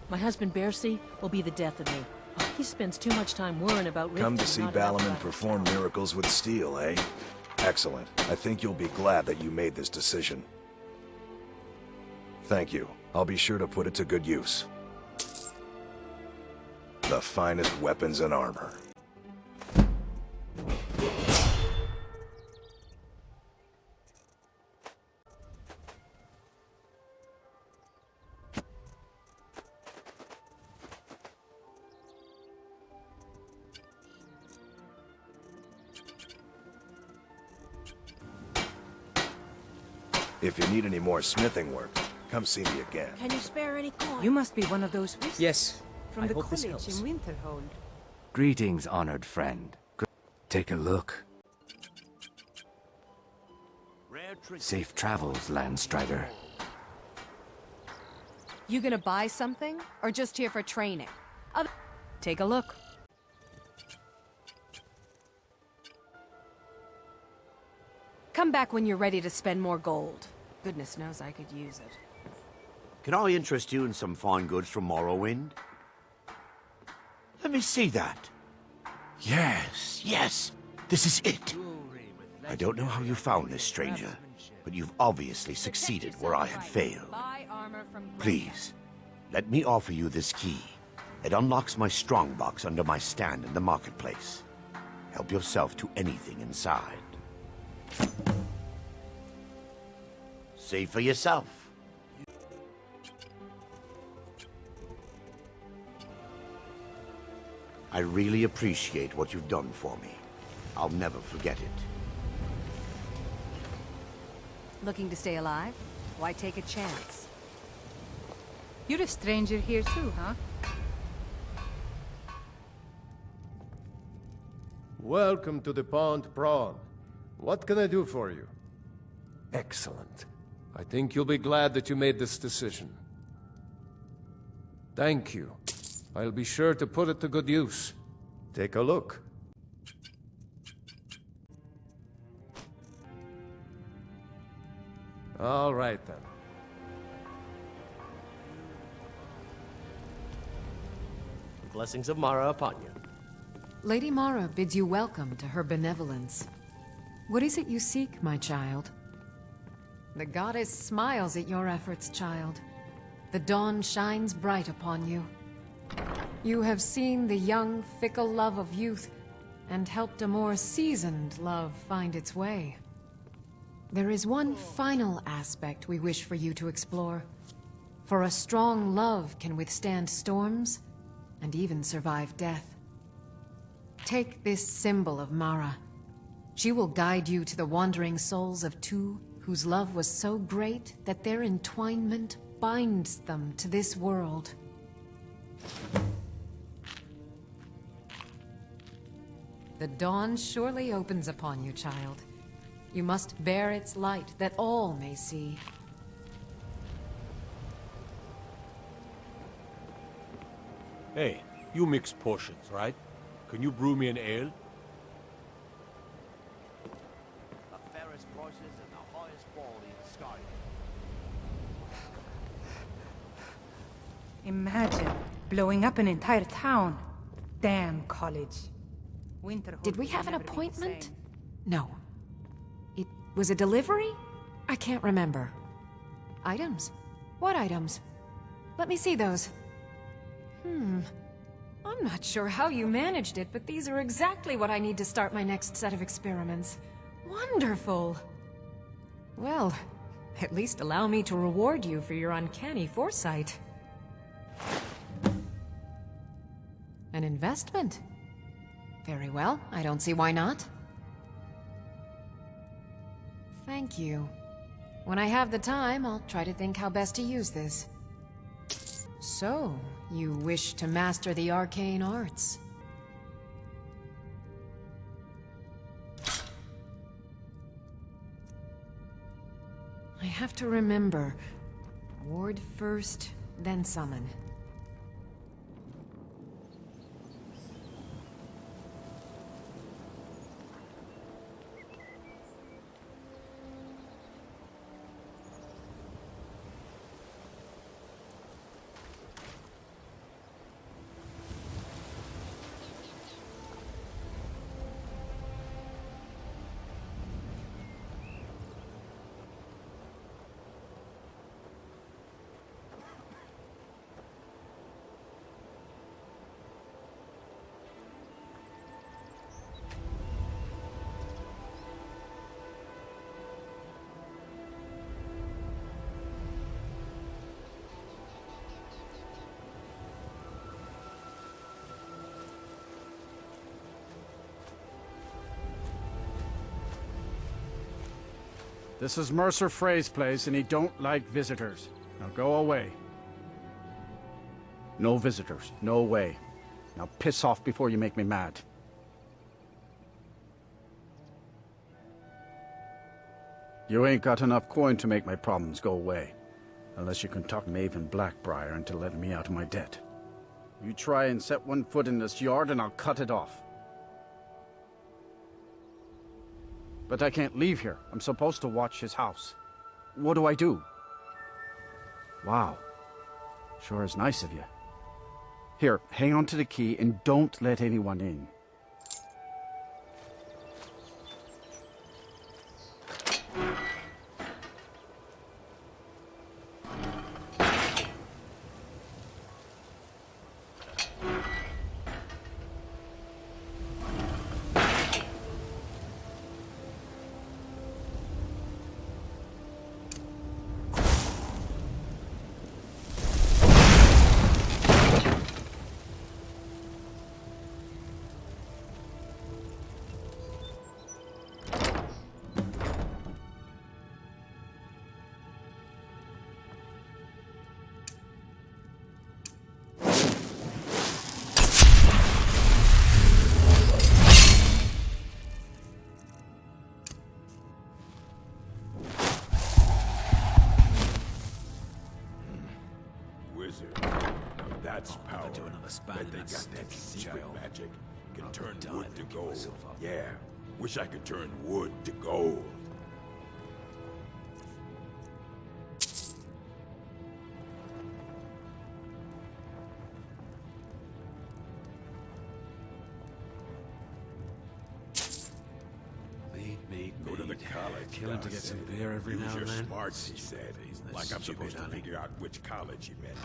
My husband Bercy will be the death of me. He spends too much time worrying about Riften. Come to see not enough Balin about perform himself. miracles with steel, eh? Excellent. I think you'll be glad that you made this decision. Thank you. I'll be sure to put it to good use. The finest weapons and armor. If you need any more smithing work, come see me again. Can you spare any coin? You must be one of those wizards Yes. from I the hope this college helps. in Winterhold. Greetings, honored friend. Take a look. Safe travels, Landstrider. You gonna buy something, or just here for training? Take a look. Come back when you're ready to spend more gold. Goodness knows I could use it. Can I interest you in some fine goods from Morrowind? Let me see that. Yes, yes, this is it. I don't know how you found this, stranger, but you've obviously succeeded where I had failed. Buy armor from Please, let me offer you this key. It unlocks my strongbox under my stand in the marketplace. Help yourself to anything inside. See for yourself. I really appreciate what you've done for me. I'll never forget it. Looking to stay alive? Why take a chance? You're a stranger here too, huh? Welcome to the Pond Prawn. What can I do for you? Excellent. I think you'll be glad that you made this decision. Thank you. I'll be sure to put it to good use. Take a look. All right, then. Blessings of Mara upon you. Lady Mara bids you welcome to her benevolence. What is it you seek, my child? The goddess smiles at your efforts, child. The dawn shines bright upon you. You have seen the young, fickle love of youth, and helped a more seasoned love find its way. There is one final aspect we wish for you to explore. For a strong love can withstand storms, and even survive death. Take this symbol of Mara. She will guide you to the wandering souls of two whose love was so great that their entwinement binds them to this world. The dawn surely opens upon you, child. You must bear its light that all may see. Hey, you mix potions, right? Can you brew me an ale? The fairest prices and the highest quality in Skyrim. Imagine blowing up an entire town. Damn college. Winterhold Did we will have an never be the appointment? same. No. It was a delivery? I can't remember. Items? What items? Let me see those. I'm not sure how you managed it, but these are exactly what I need to start my next set of experiments. Wonderful! Well, at least allow me to reward you for your uncanny foresight. An investment? Very well, I don't see why not. Thank you. When I have the time, I'll try to think how best to use this. So, you wish to master the arcane arts? I have to remember. Ward first, then summon. This is Mercer Frey's place, and he don't like visitors. Now go away. No visitors. No way. Now piss off before you make me mad. You ain't got enough coin to make my problems go away. Unless you can talk Maven Blackbriar into letting me out of my debt. You try and set one foot in this yard and I'll cut it off. But I can't leave here. I'm supposed to watch his house. What do I do? Wow. Sure is nice of you. Here, hang on to the key and don't let anyone in. That's power. Bet they got that secret magic. Can turn wood to gold. Yeah. Wish I could turn wood to gold. Go to the college. Killing to get some beer every now and then. Use your smarts, he said. Like I'm supposed to figure out which college he meant.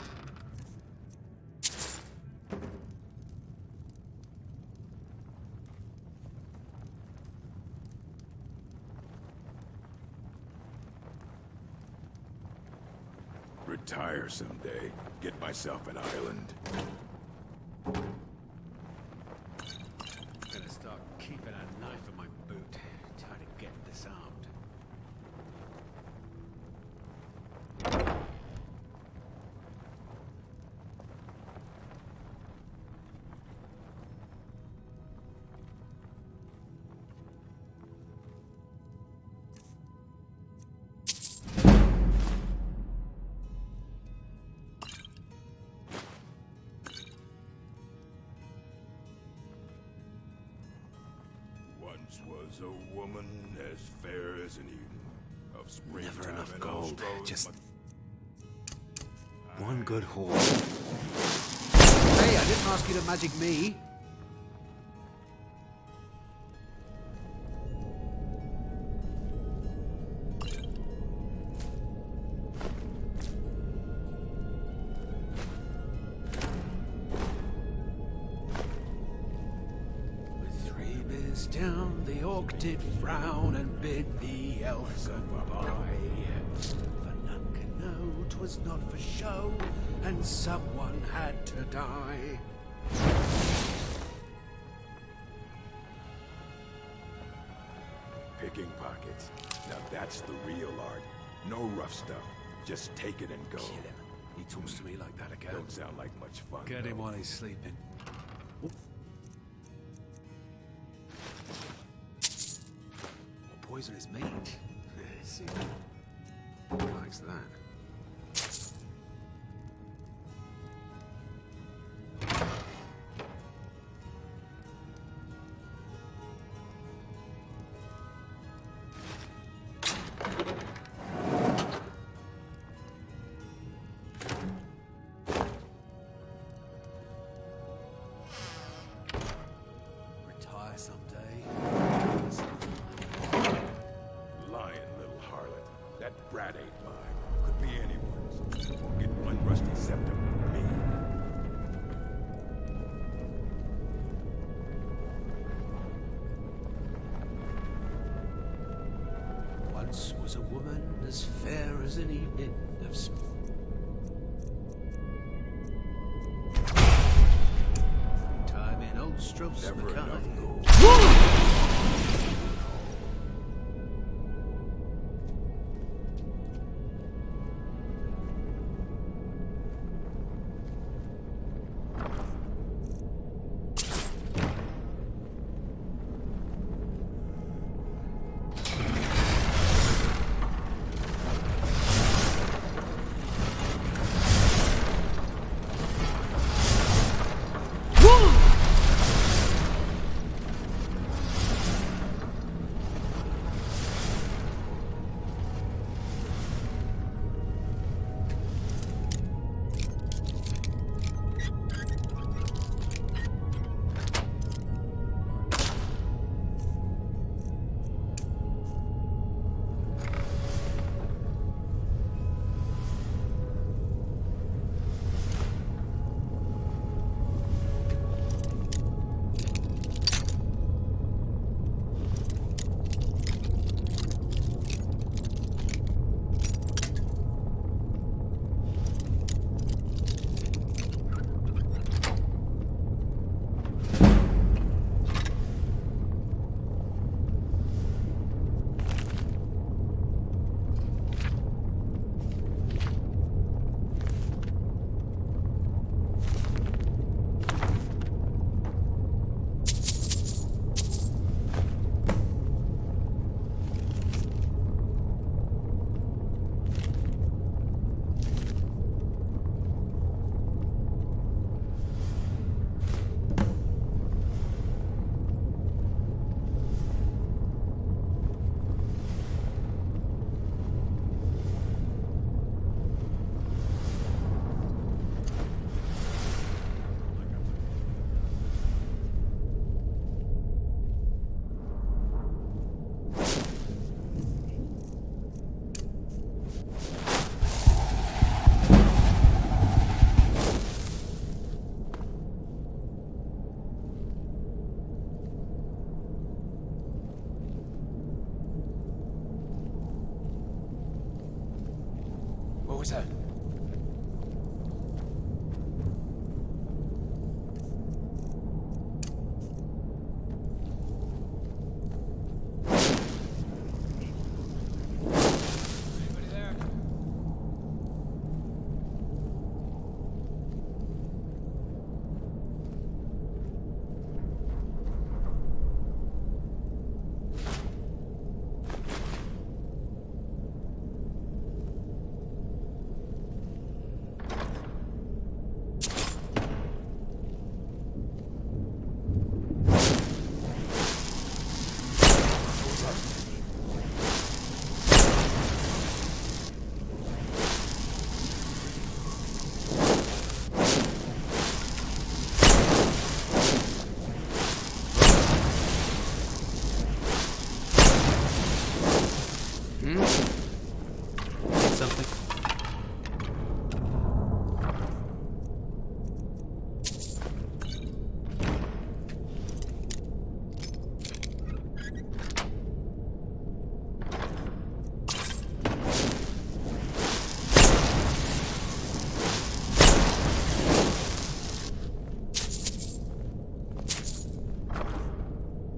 Retire someday. Get myself an island. Better start keeping a knife in my boot. Time to get disarmed. Was a woman as fair as an Eden, of springtime. Never enough and gold. Australs, Just but one good haul. Hey, I didn't ask you to magic me. Down, the orc did frown and bid the elf goodbye. For none can know 'twas not for show, and someone had to die. picking pockets. Now that's the real art. No rough stuff. Just take it and go. Kill him. He talks to me like that again. Don't sound like much fun. Get him though. while he's sleeping. Poison his meat. See, he likes that. Retire someday. That brat ain't mine. Could be anyone's. Won't get one rusty scepter from me. Once was a woman as fair as an evening of spring. Time in old Stros Never enough gold.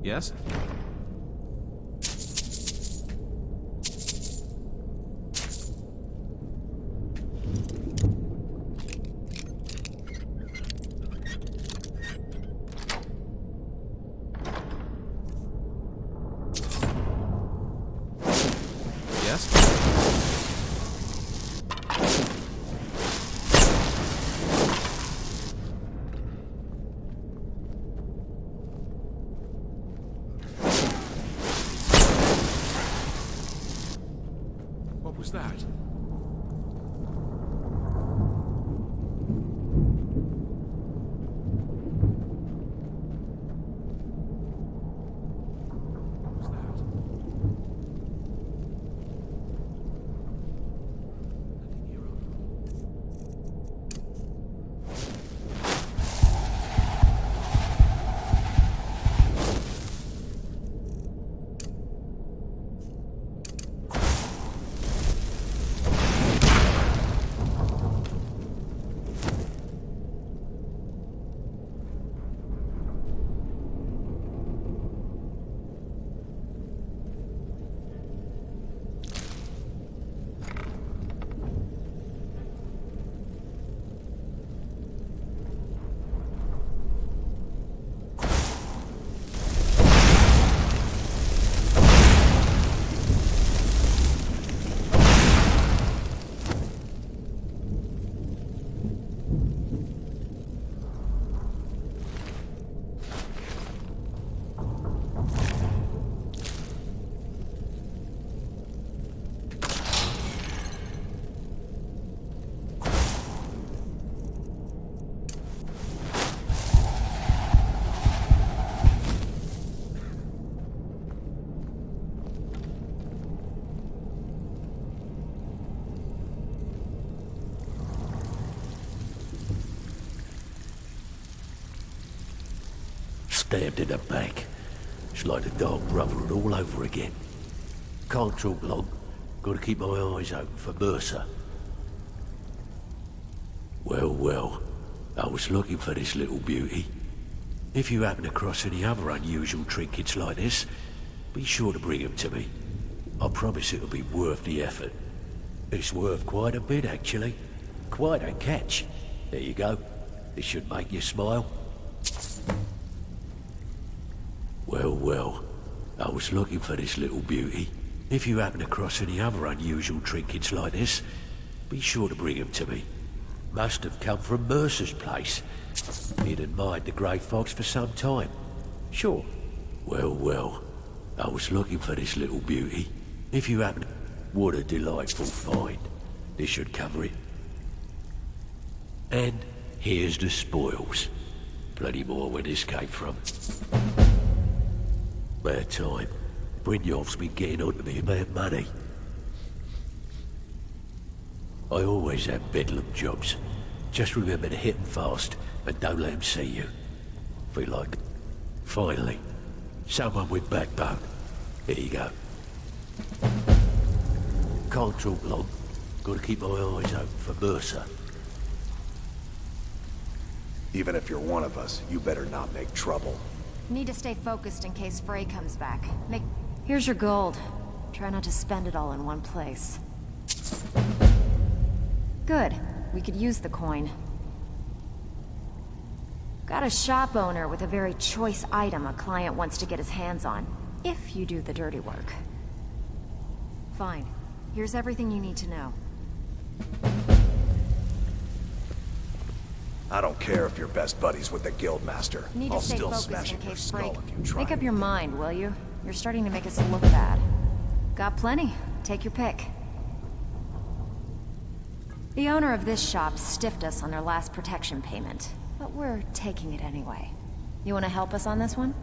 Yes? What was that? Stabbed in the back. It's like the Dark Brotherhood all over again. Can't talk long. Gotta keep my eyes open for Mercer. Well, well. I was looking for this little beauty. If you happen across any other unusual trinkets like this, be sure to bring them to me. I promise it'll be worth the effort. It's worth quite a bit, actually. Quite a catch. There you go. This should make you smile. Well, well, I was looking for this little beauty. If you happen across any other unusual trinkets like this, be sure to bring them to me. Must have come from Mercer's place. He'd admired the grey fox for some time. Sure. Well, well, I was looking for this little beauty. If you happen... What a delightful find. This should cover it. And here's the spoils. Plenty more where this came from. Bad time. Brynjolf's been getting on to me about money. I always have bedlam jobs. Just remember to hit them fast and don't let them see you. Feel like... Finally, someone with backbone. Here you go. Can't talk long. Gotta keep my eyes open for Mercer. Even if you're one of us, you better not make trouble. Need to stay focused in case Frey comes back. Here's your gold. Try not to spend it all in one place. Good. We could use the coin. Got a shop owner with a very choice item a client wants to get his hands on. If you do the dirty work. Fine. Here's everything you need to know. I don't care if you're best buddies with the Guildmaster. Need to I'll stay still focused smash in your case skull Frey... if you try. Make up your mind, will you? You're starting to make us look bad. Got plenty. Take your pick. The owner of this shop stiffed us on their last protection payment, but we're taking it anyway. You want to help us on this one?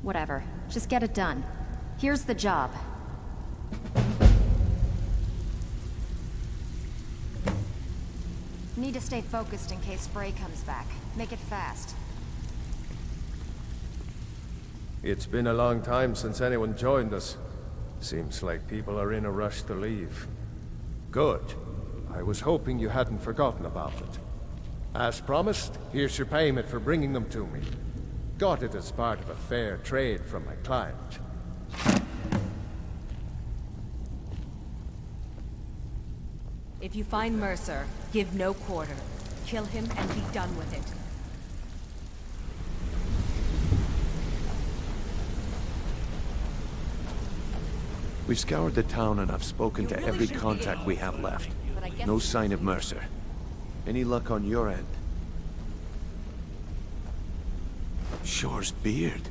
Whatever. Just get it done. Here's the job. Need to stay focused in case Frey comes back. Make it fast. It's been a long time since anyone joined us. Seems like people are in a rush to leave. Good. I was hoping you hadn't forgotten about it. As promised, here's your payment for bringing them to me. Got it as part of a fair trade from my client. If you find Mercer, give no quarter. Kill him and be done with it. We've scoured the town and I've spoken to every contact we have left. No sign of Mercer. Any luck on your end? Shore's beard.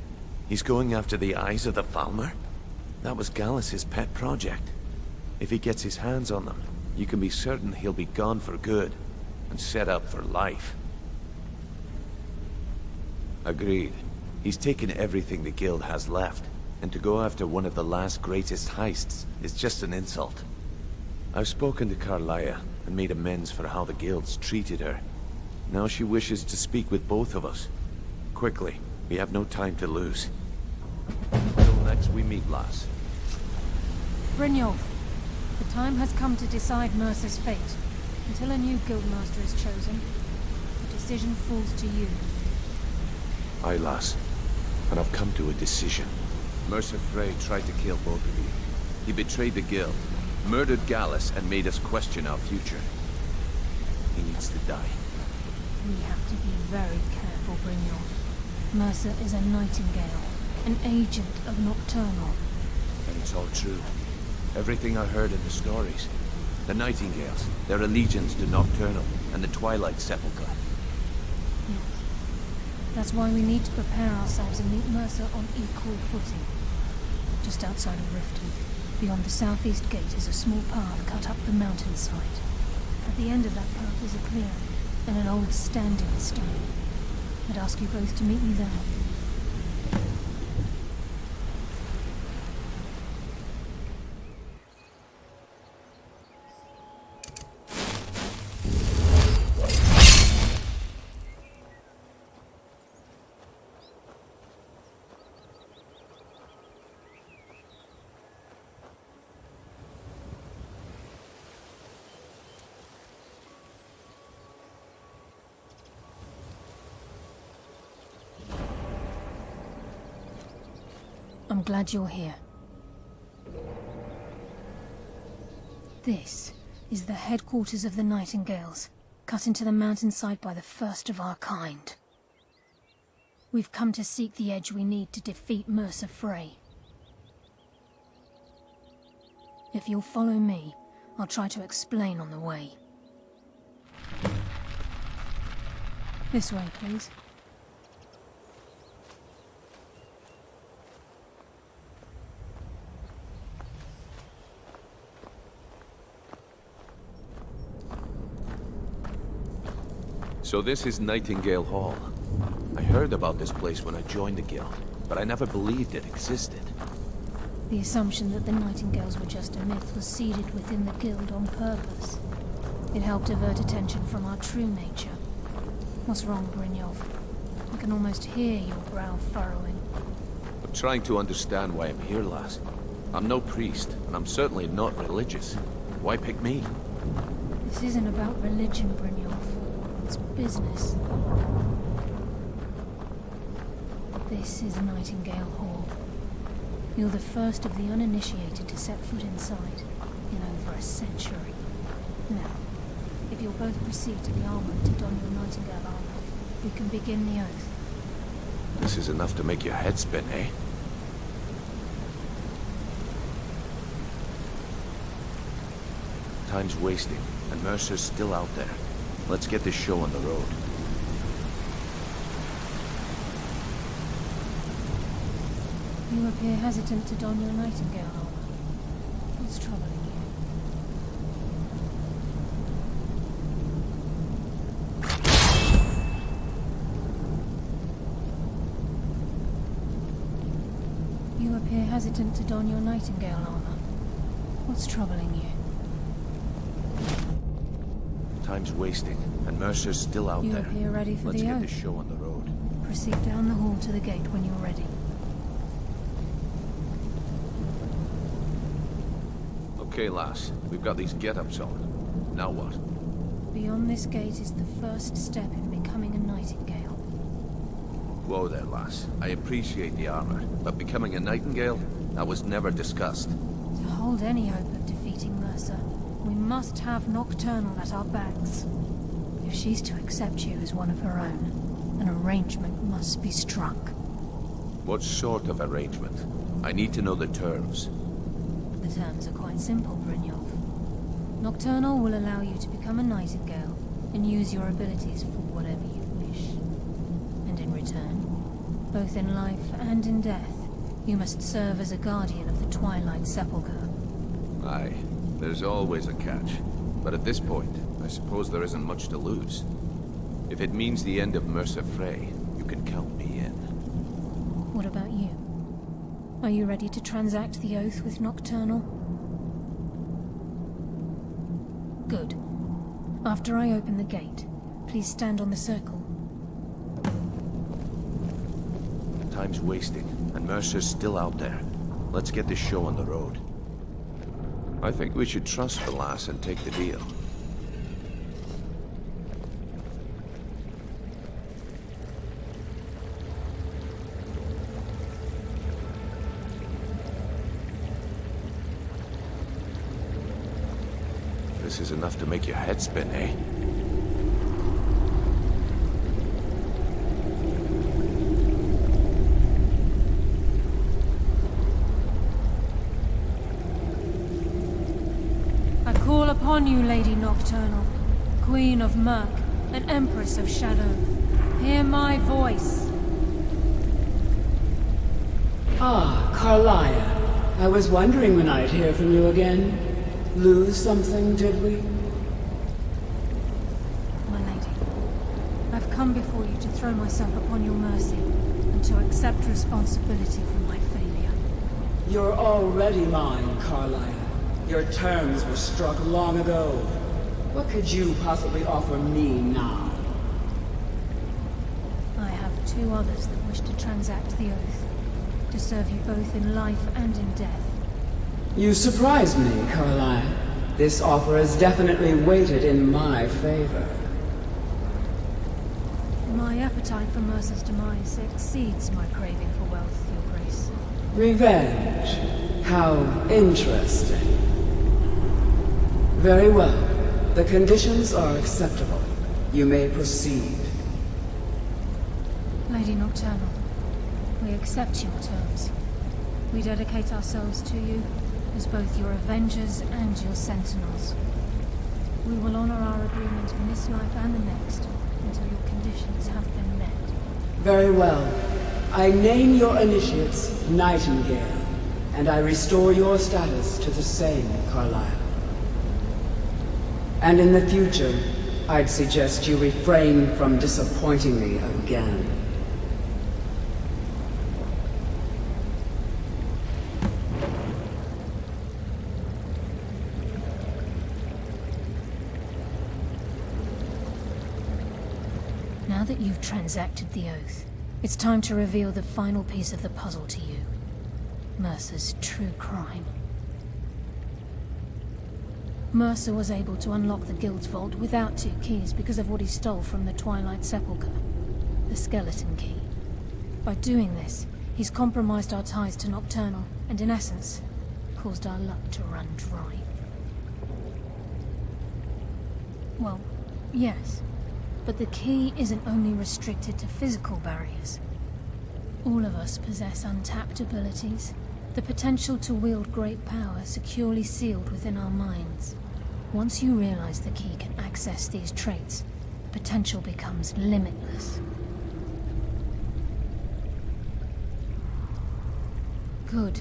He's going after the eyes of the Falmer? That was Gallus's pet project. If he gets his hands on them, you can be certain he'll be gone for good, and set up for life. Agreed. He's taken everything the guild has left, and to go after one of the last greatest heists is just an insult. I've spoken to Karliah, and made amends for how the guilds treated her. Now she wishes to speak with both of us. Quickly, we have no time to lose. Until next we meet, lass. Brynjolf, the time has come to decide Mercer's fate. Until a new guildmaster is chosen, the decision falls to you. Aye, lass. And I've come to a decision. Mercer Frey tried to kill both of you. He betrayed the guild, murdered Gallus, and made us question our future. He needs to die. We have to be very careful, Brynjolf. Mercer is a Nightingale, an agent of Nocturnal. And it's all true. Everything I heard in the stories. The Nightingales, their allegiance to Nocturnal, and the Twilight Sepulcher. Yes. That's why we need to prepare ourselves and meet Mercer on equal footing. Just outside of Riften, beyond the southeast gate, is a small path cut up the mountainside. At the end of that path is a clearing, and an old standing stone. I'd ask you both to meet me there. I'm glad you're here. This is the headquarters of the Nightingales, cut into the mountainside by the first of our kind. We've come to seek the edge we need to defeat Mercer Frey. If you'll follow me, I'll try to explain on the way. This way, please. So this is Nightingale Hall. I heard about this place when I joined the guild, but I never believed it existed. The assumption that the Nightingales were just a myth was seeded within the guild on purpose. It helped divert attention from our true nature. What's wrong, Brynjolf? I can almost hear your brow furrowing. I'm trying to understand why I'm here, lass. I'm no priest, and I'm certainly not religious. Why pick me? This isn't about religion, Brynjolf. It's business. This is Nightingale Hall. You're the first of the uninitiated to set foot inside in over a century. Now, if you'll both proceed to the armory to don your Nightingale armor, we can begin the oath. This is enough to make your head spin, eh? Time's wasting, and Mercer's still out there. Let's get this show on the road. You appear hesitant to don your Nightingale armor. What's troubling you? You appear hesitant to don your Nightingale armor. What's troubling you? Time's wasting, and Mercer's still out there. You appear ready for Let's the get oath. this show on the road. Proceed down the hall to the gate when you're ready. Okay, lass. We've got these get-ups on. Now what? Beyond this gate is the first step in becoming a Nightingale. Whoa there, lass. I appreciate the armor, but becoming a Nightingale? That was never discussed. To hold any hope of defeating Mercer, we must have Nocturnal at our backs. If she's to accept you as one of her own, an arrangement must be struck. What sort of arrangement? I need to know the terms. The terms are quite simple, Brynjolf. Nocturnal will allow you to become a Nightingale and use your abilities for whatever you wish. And in return, both in life and in death, you must serve as a guardian of the Twilight Sepulcher. Aye, there's always a catch. But at this point, I suppose there isn't much to lose. If it means the end of Mercer Frey, you can count me in. What about you? Are you ready to transact the oath with Nocturnal? Good. After I open the gate, please stand on the circle. Time's wasting, and Mercer's still out there. Let's get this show on the road. I think we should trust the lass and take the deal. This is enough to make your head spin, eh? I call upon you, Lady Nocturnal, Queen of Murk and Empress of Shadow. Hear my voice. Ah, Karliah. I was wondering when I'd hear from you again. Lose something, did we? My lady, I've come before you to throw myself upon your mercy and to accept responsibility for my failure. You're already mine, Karliah. Your terms were struck long ago. What could you possibly offer me now? I have two others that wish to transact the oath, to serve you both in life and in death. You surprise me, Karliah. This offer is definitely weighted in my favor. My appetite for Mercer's demise exceeds my craving for wealth, Your Grace. Revenge. How interesting. Very well. The conditions are acceptable. You may proceed. Lady Nocturnal, we accept your terms. We dedicate ourselves to you as both your avengers and your sentinels. We will honor our agreement in this life and the next until your conditions have been met. Very well. I name your initiates Nightingale, and I restore your status to the same, Karliah. And in the future, I'd suggest you refrain from disappointing me again. Now that you've transacted the oath, it's time to reveal the final piece of the puzzle to you. Mercer's true crime. Mercer was able to unlock the Guild's vault without 2 keys because of what he stole from the Twilight Sepulcher, the skeleton key. By doing this, he's compromised our ties to Nocturnal, and in essence, caused our luck to run dry. Well, yes. But the key isn't only restricted to physical barriers. All of us possess untapped abilities, the potential to wield great power securely sealed within our minds. Once you realize the key can access these traits, potential becomes limitless. Good.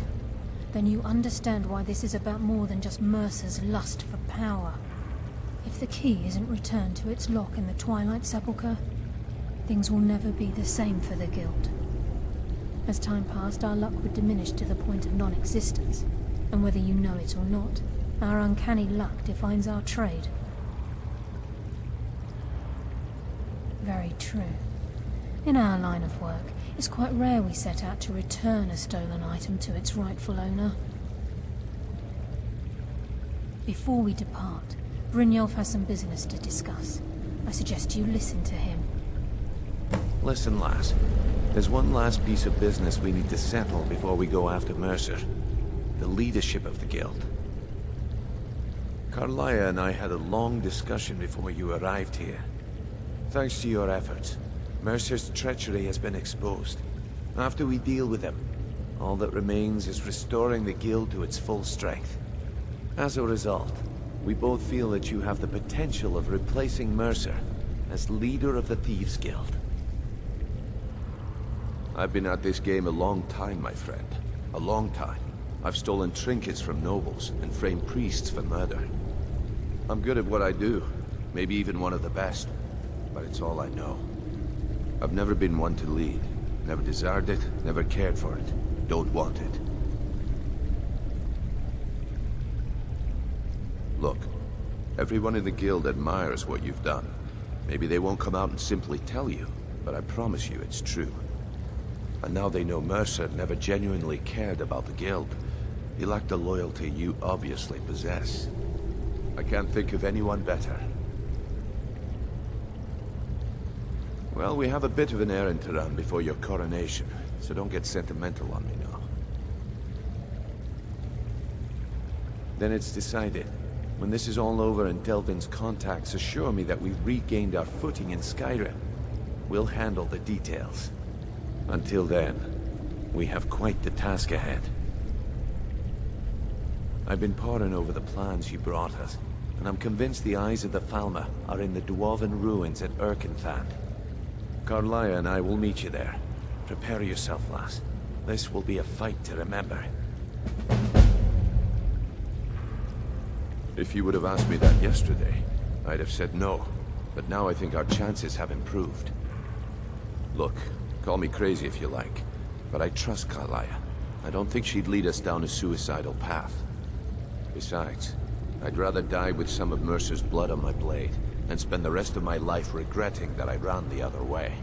Then you understand why this is about more than just Mercer's lust for power. If the key isn't returned to its lock in the Twilight Sepulcher, things will never be the same for the Guild. As time passed, our luck would diminish to the point of non-existence, and whether you know it or not, our uncanny luck defines our trade. Very true. In our line of work, it's quite rare we set out to return a stolen item to its rightful owner. Before we depart, Brynjolf has some business to discuss. I suggest you listen to him. Listen, lass. There's one last piece of business we need to settle before we go after Mercer. The leadership of the guild. Karliah and I had a long discussion before you arrived here. Thanks to your efforts, Mercer's treachery has been exposed. After we deal with him, all that remains is restoring the guild to its full strength. As a result, we both feel that you have the potential of replacing Mercer as leader of the Thieves' Guild. I've been at this game a long time, my friend. A long time. I've stolen trinkets from nobles and framed priests for murder. I'm good at what I do, maybe even one of the best, but it's all I know. I've never been one to lead. Never desired it, never cared for it. Don't want it. Look, everyone in the guild admires what you've done. Maybe they won't come out and simply tell you, but I promise you it's true. And now they know Mercer never genuinely cared about the guild. He lacked the loyalty you obviously possess. I can't think of anyone better. Well, we have a bit of an errand to run before your coronation, so don't get sentimental on me now. Then it's decided. When this is all over and Delvin's contacts assure me that we've regained our footing in Skyrim, we'll handle the details. Until then, we have quite the task ahead. I've been poring over the plans you brought us, and I'm convinced the eyes of the Falmer are in the Dwarven ruins at Irkngthand. Karliah and I will meet you there. Prepare yourself, lass. This will be a fight to remember. If you would have asked me that yesterday, I'd have said no. But now I think our chances have improved. Look, call me crazy if you like, but I trust Karliah. I don't think she'd lead us down a suicidal path. Besides, I'd rather die with some of Mercer's blood on my blade than spend the rest of my life regretting that I ran the other way.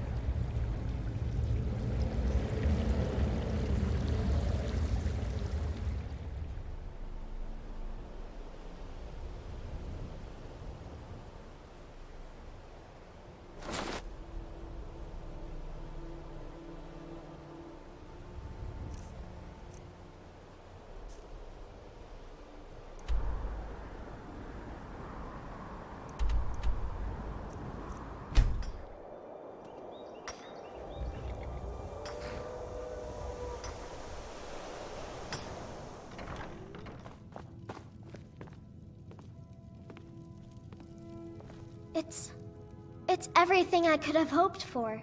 It's everything I could have hoped for.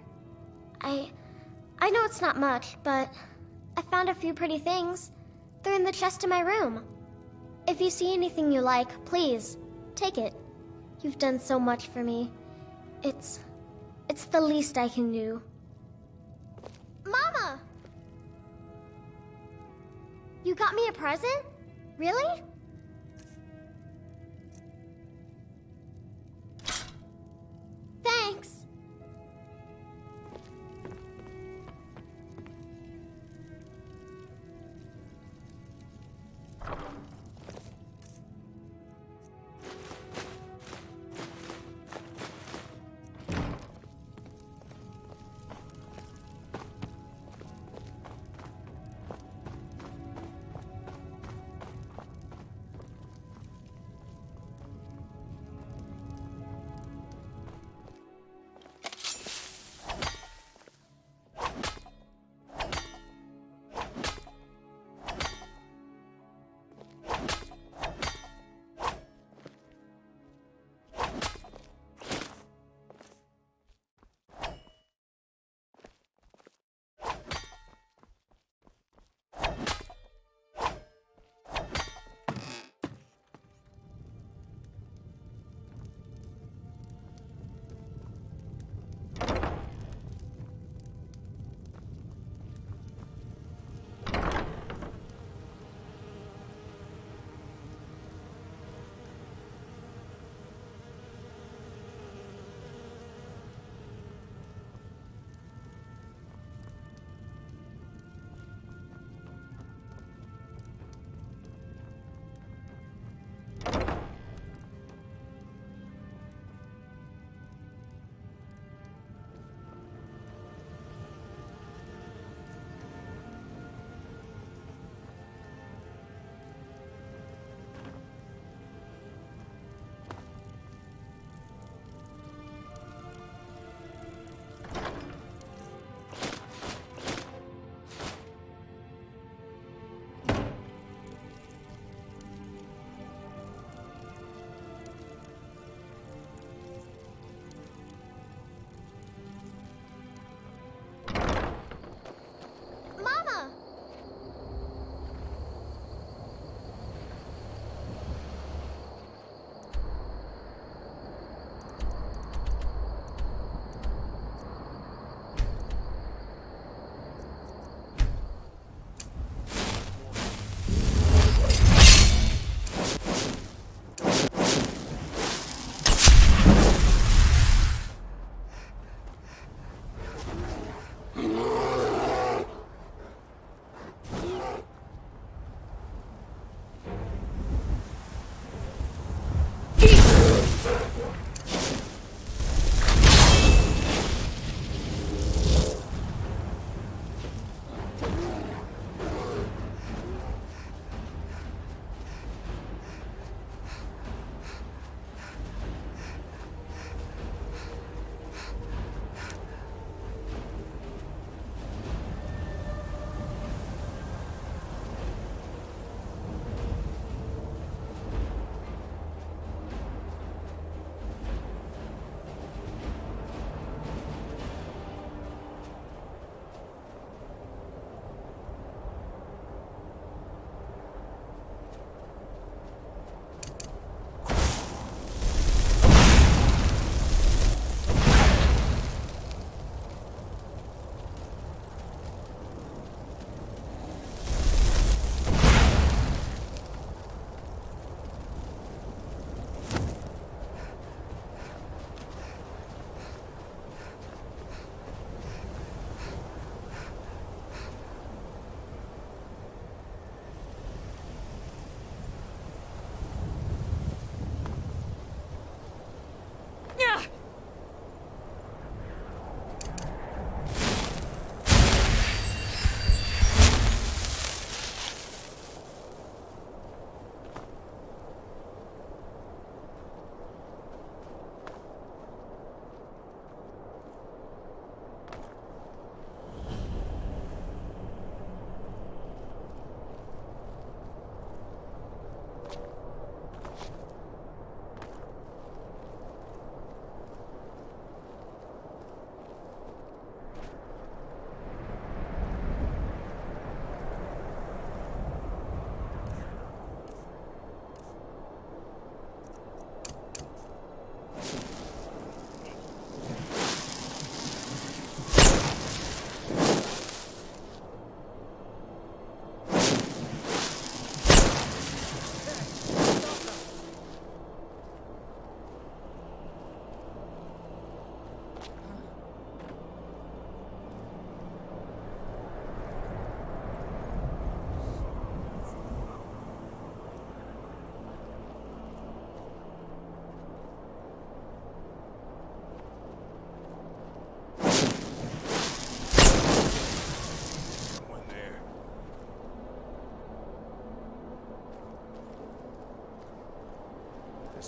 I know it's not much, but I found a few pretty things. They're in the chest in my room. If you see anything you like, please, take it. You've done so much for me. It's the least I can do. Mama! You got me a present? Really? Thanks.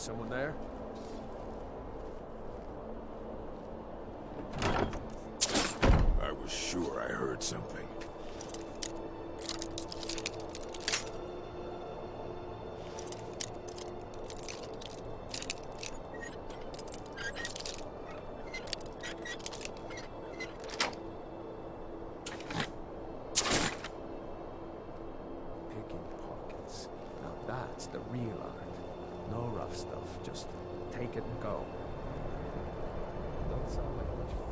someone there? I was sure I heard something. Picking pockets. Now that's the real art. No rough stuff, just take it and go. Don't sound like much fun.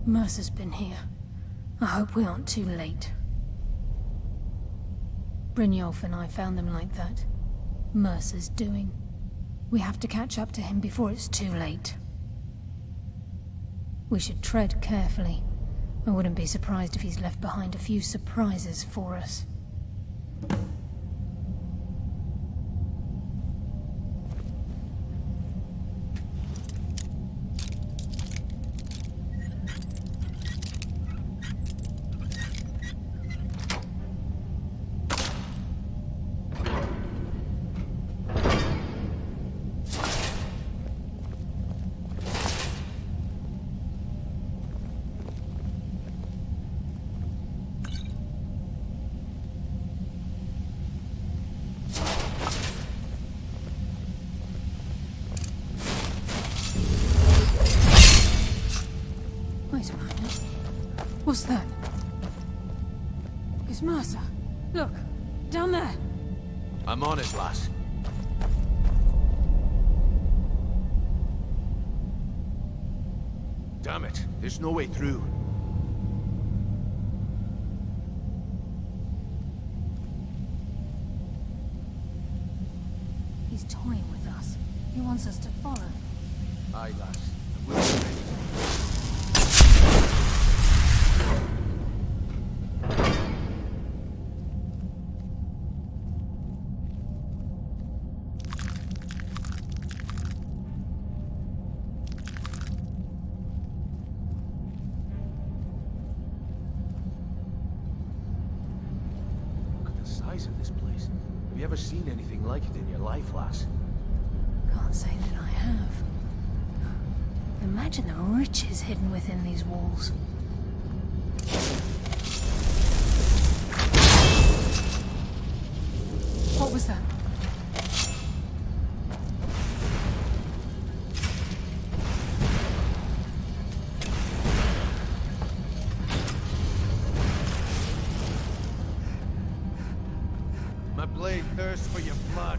Mercer's been here. I hope we aren't too late. Brynjolf and I found them like that. Mercer's doing. We have to catch up to him before it's too late. We should tread carefully. I wouldn't be surprised if he's left behind a few surprises for us. Wait a moment. What's that? It's Mercer. Look, down there. I'm on it, lass. Damn it, there's no way through. He's toying with us. He wants us to follow. Aye, lass. We'll be ready. Of this place. Have you ever seen anything like it in your life, lass? Can't say that I have. Imagine the riches hidden within these walls. What was that? Blade thirsts for your blood.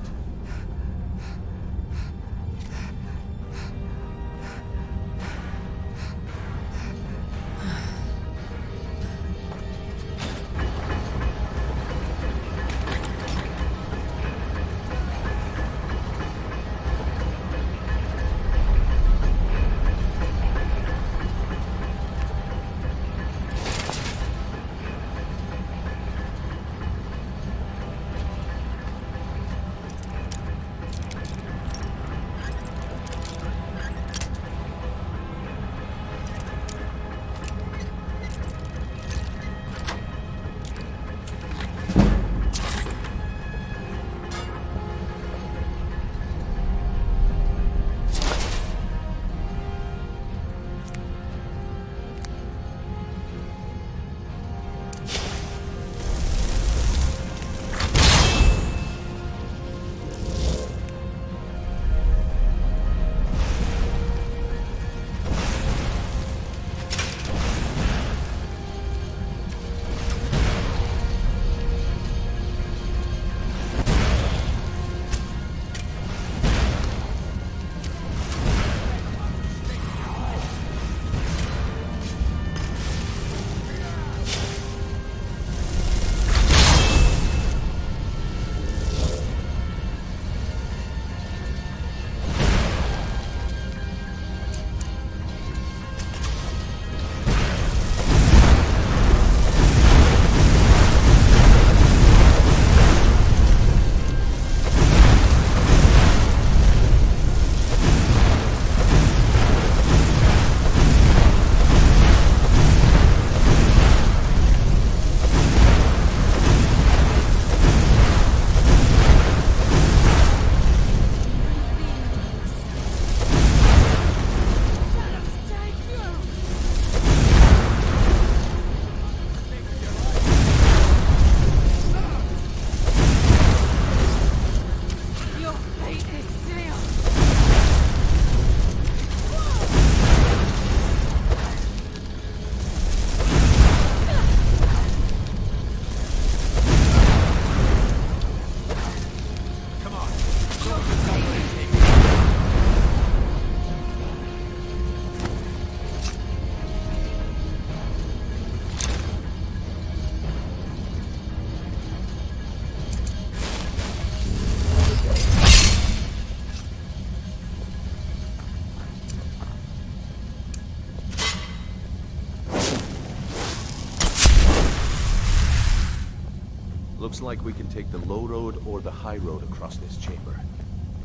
Looks like we can take the low road or the high road across this chamber.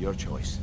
Your choice.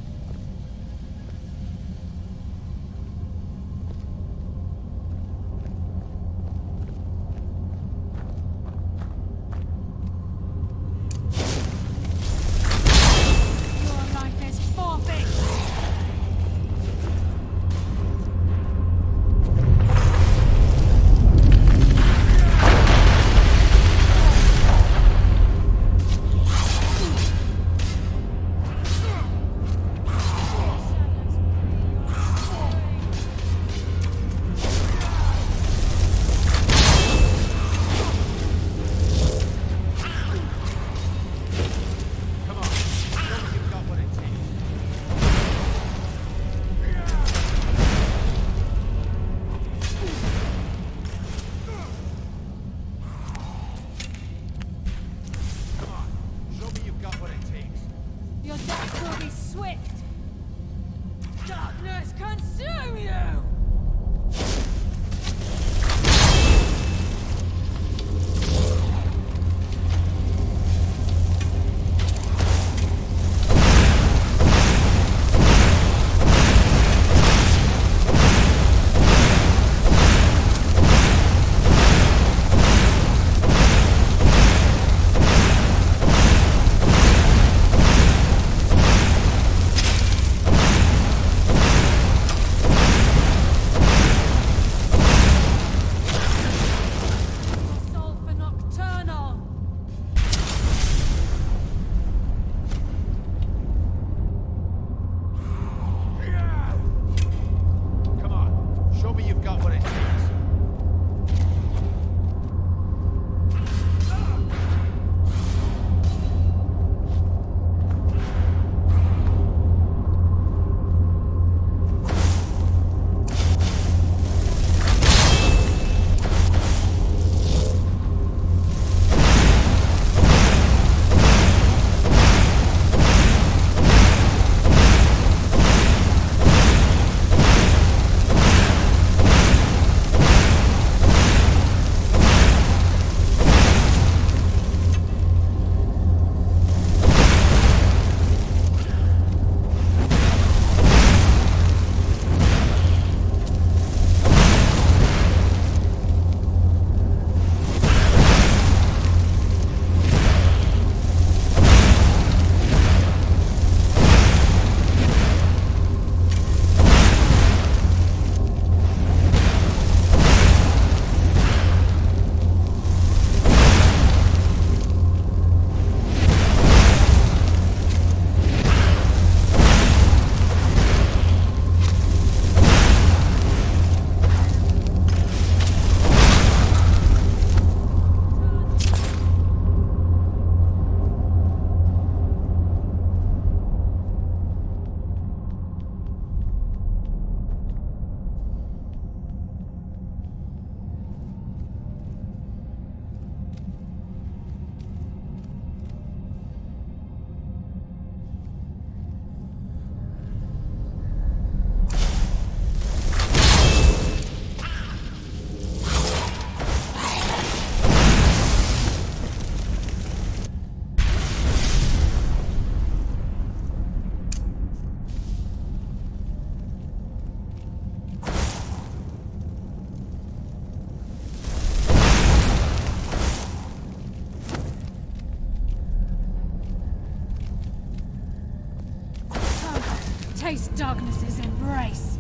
Taste darkness's embrace.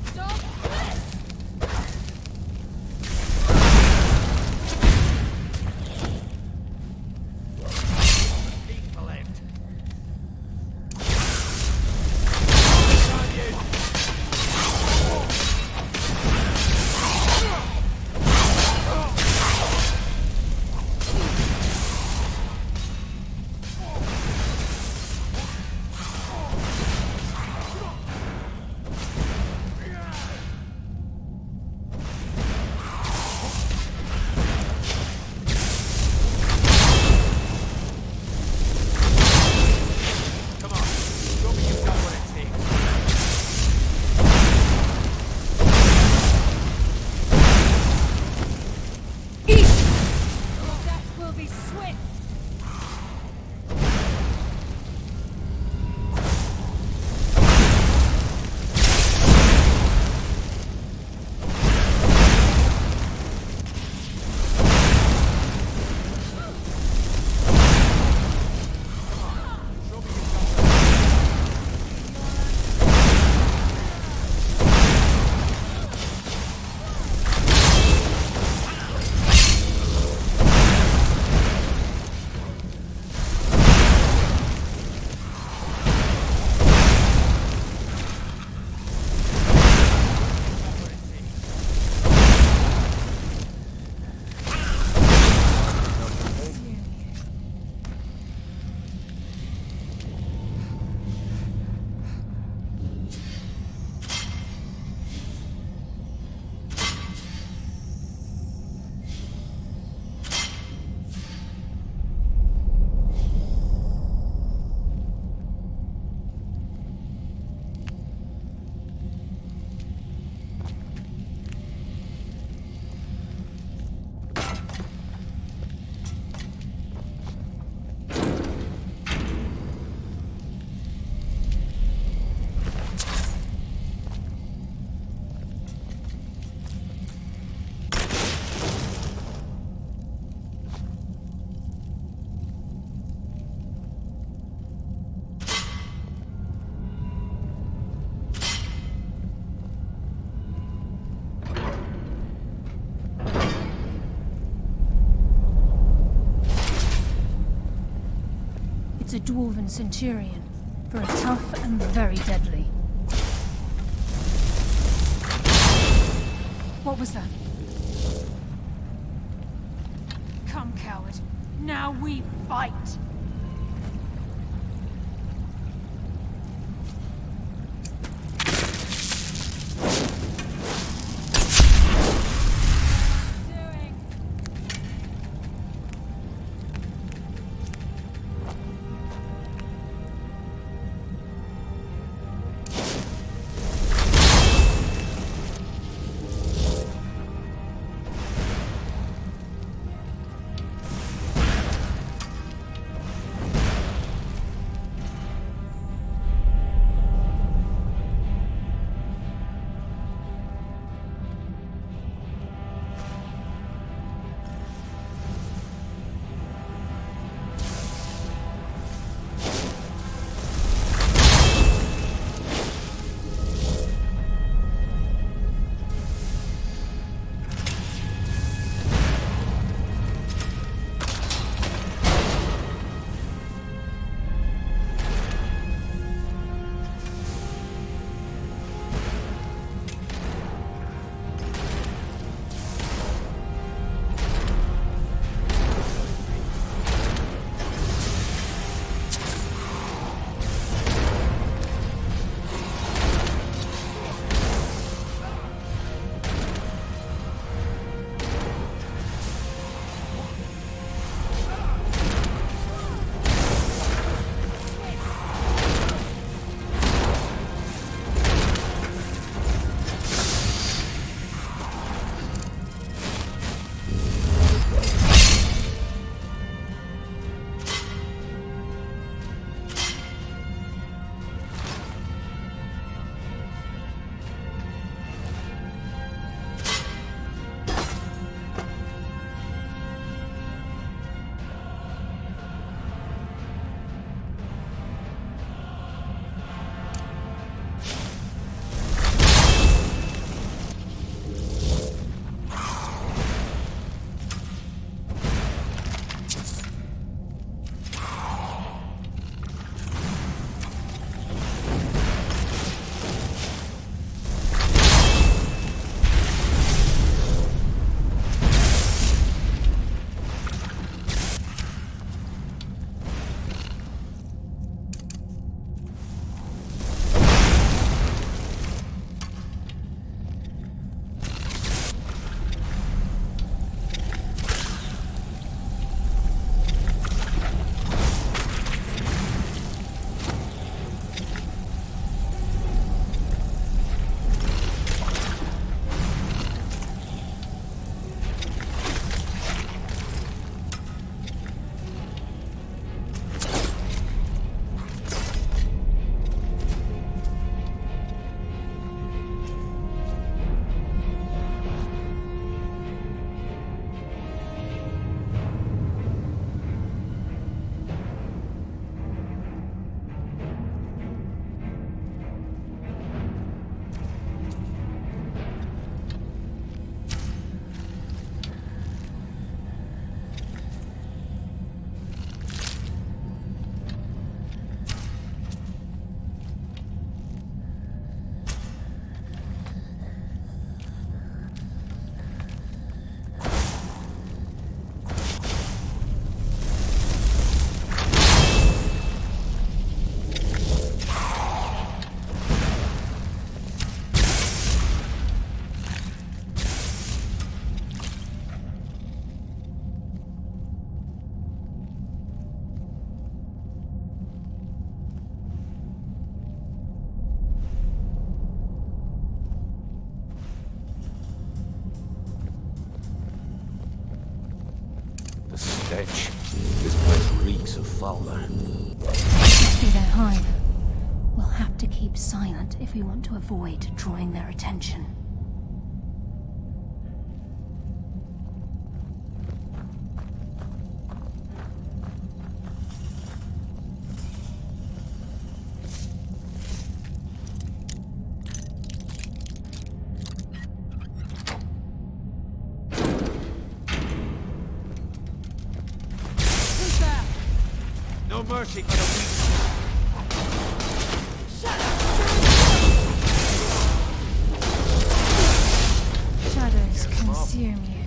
Stop this! It's a dwarven centurion. Very tough and very deadly. What was that? Come, coward. Now we fight! stench. This place reeks of falmer. Must be their hive. We'll have to keep silent if we want to avoid drawing their attention. mercy for the weak. Shadows consume you.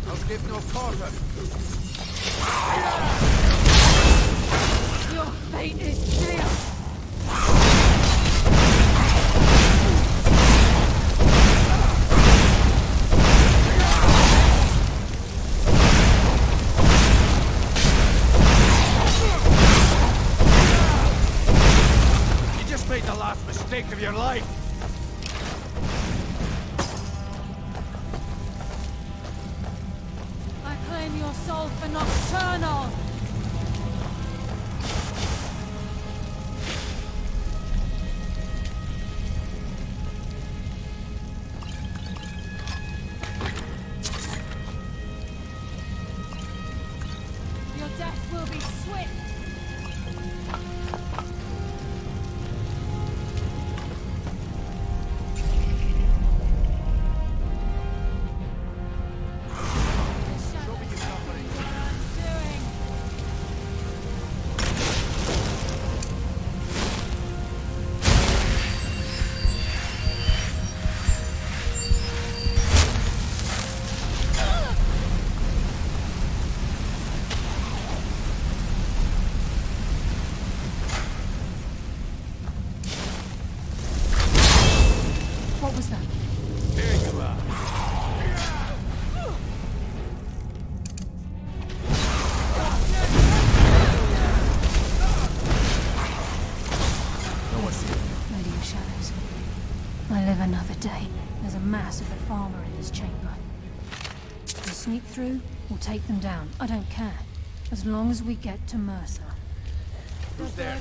I'll give no quarter. Your fate is sealed. You just made the last mistake of your life. I claim your soul for Nocturnal. Your death will be swift. What was that? Here you are. No one's here. Lady of Shadows. I live another day. There's a mass of the farmer in this chamber. We'll sneak through, we'll take them down. I don't care. As long as we get to Mercer. Who's there?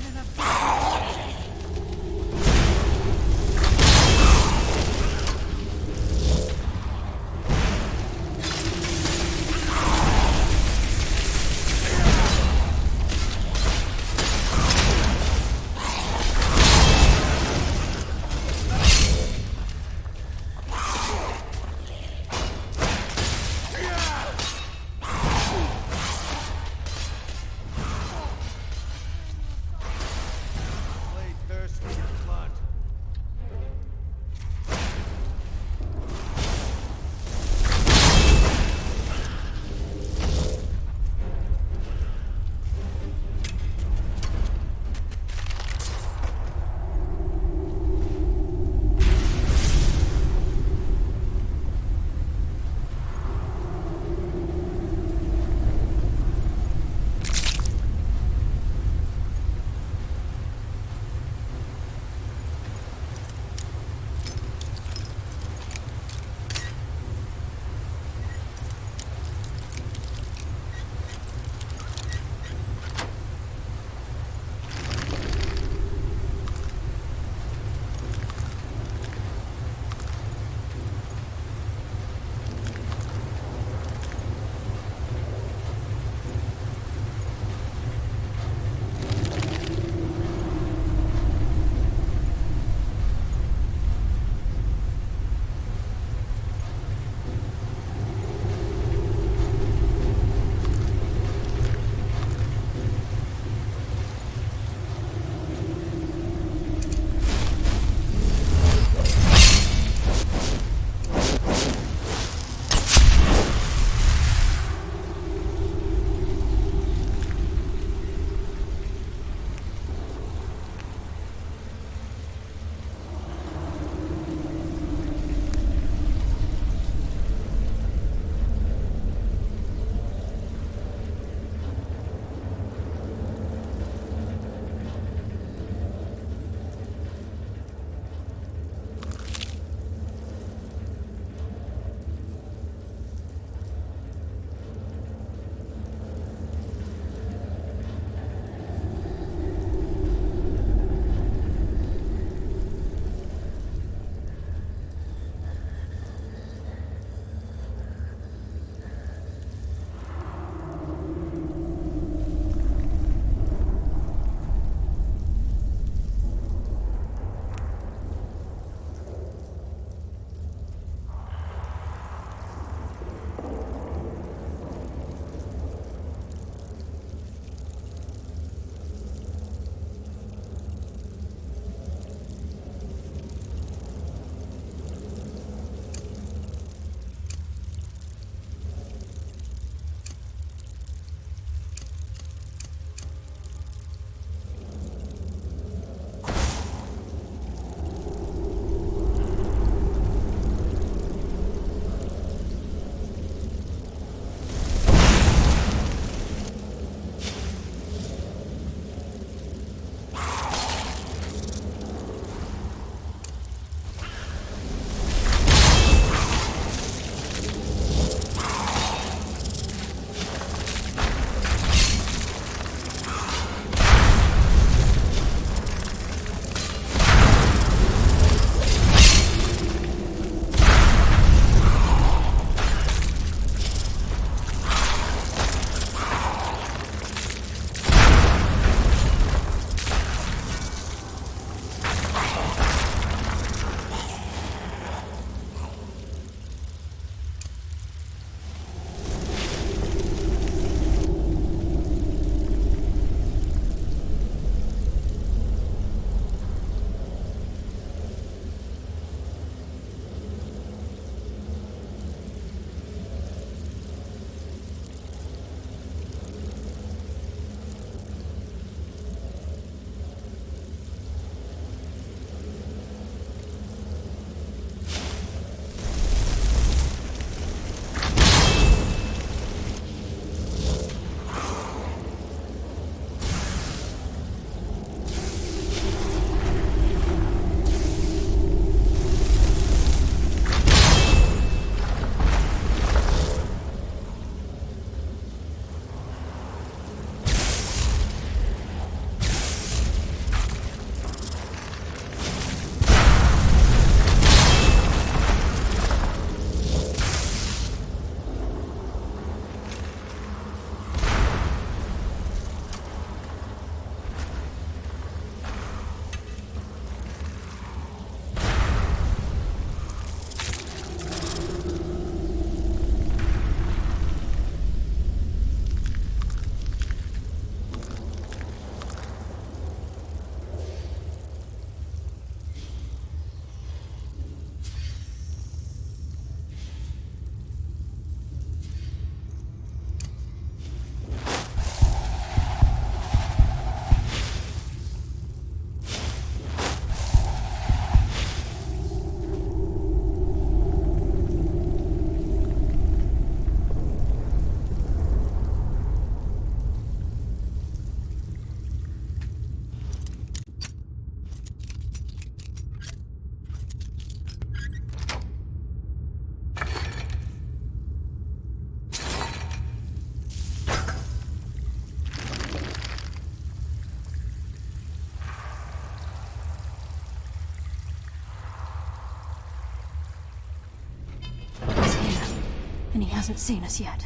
he hasn't seen us yet.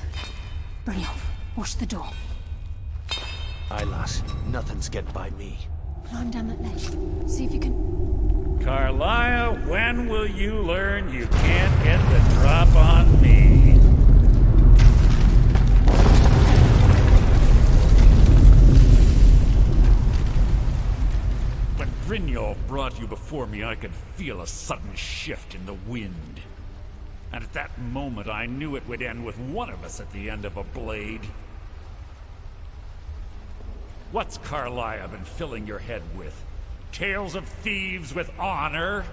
Brynjolf, watch the door. Aye, lass. Nothing's getting by me. Climb down that ledge. See if you can... Karliah, when will you learn you can't get the drop on me? When Brynjolf brought you before me, I could feel a sudden shift in the wind. And at that moment, I knew it would end with one of us at the end of a blade. What's Karliah been filling your head with? Tales of thieves with honor?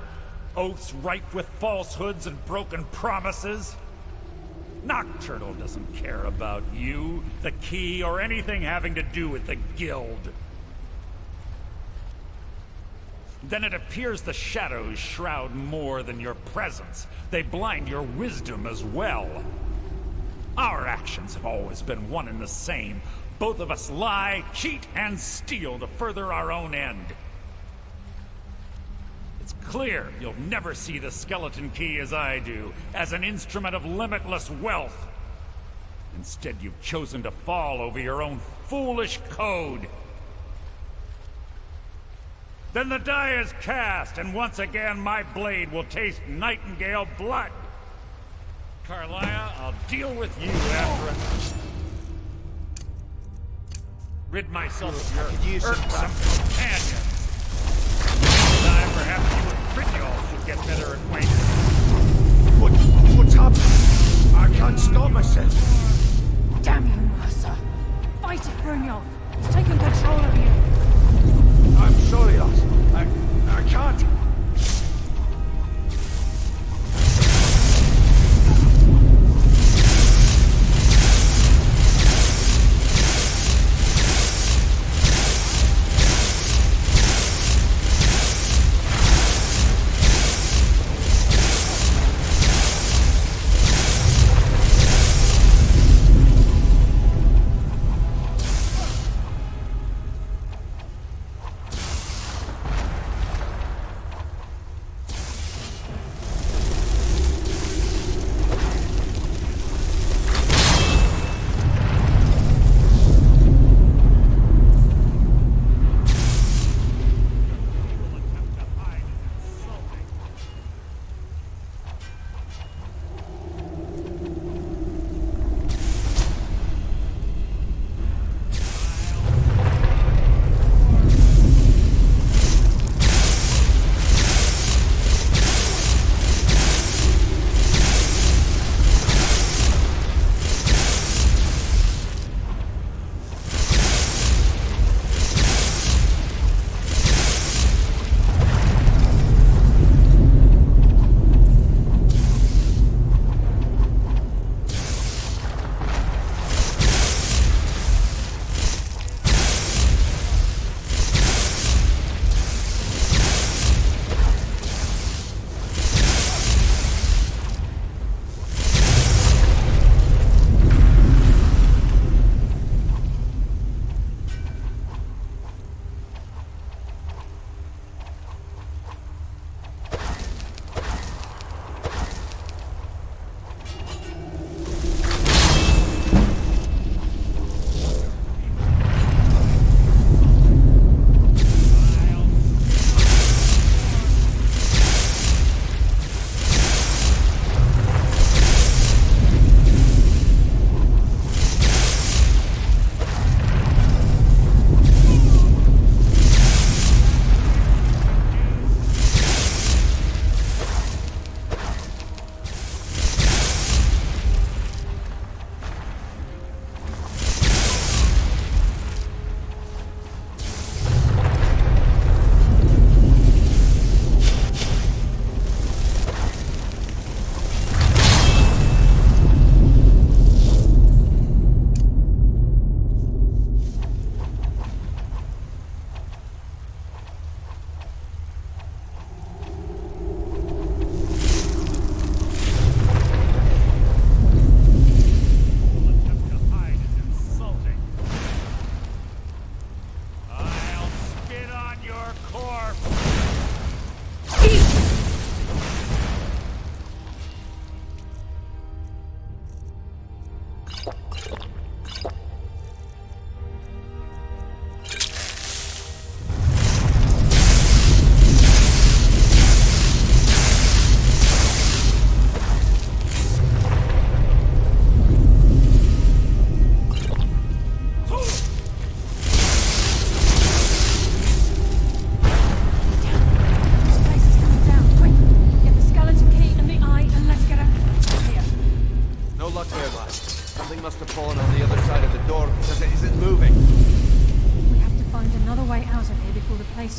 Oaths ripe with falsehoods and broken promises? Nocturnal doesn't care about you, the key, or anything having to do with the guild. Then it appears the shadows shroud more than your presence. They blind your wisdom as well. Our actions have always been one and the same. Both of us lie, cheat, and steal to further our own end. It's clear you'll never see the skeleton key as I do, as an instrument of limitless wealth. Instead, you've chosen to fall over your own foolish code. Then the die is cast, and once again my blade will taste Nightingale blood. Karliah, I'll deal with you after it. Rid myself of your irksome companions. Time perhaps you and Brynjolf should get better acquainted. What's happening? I can't stop myself. Damn you, Mercer. Fight it, Brynjolf. He's taken control of you. I'm sorry, lass. I can't.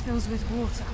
Fills with water.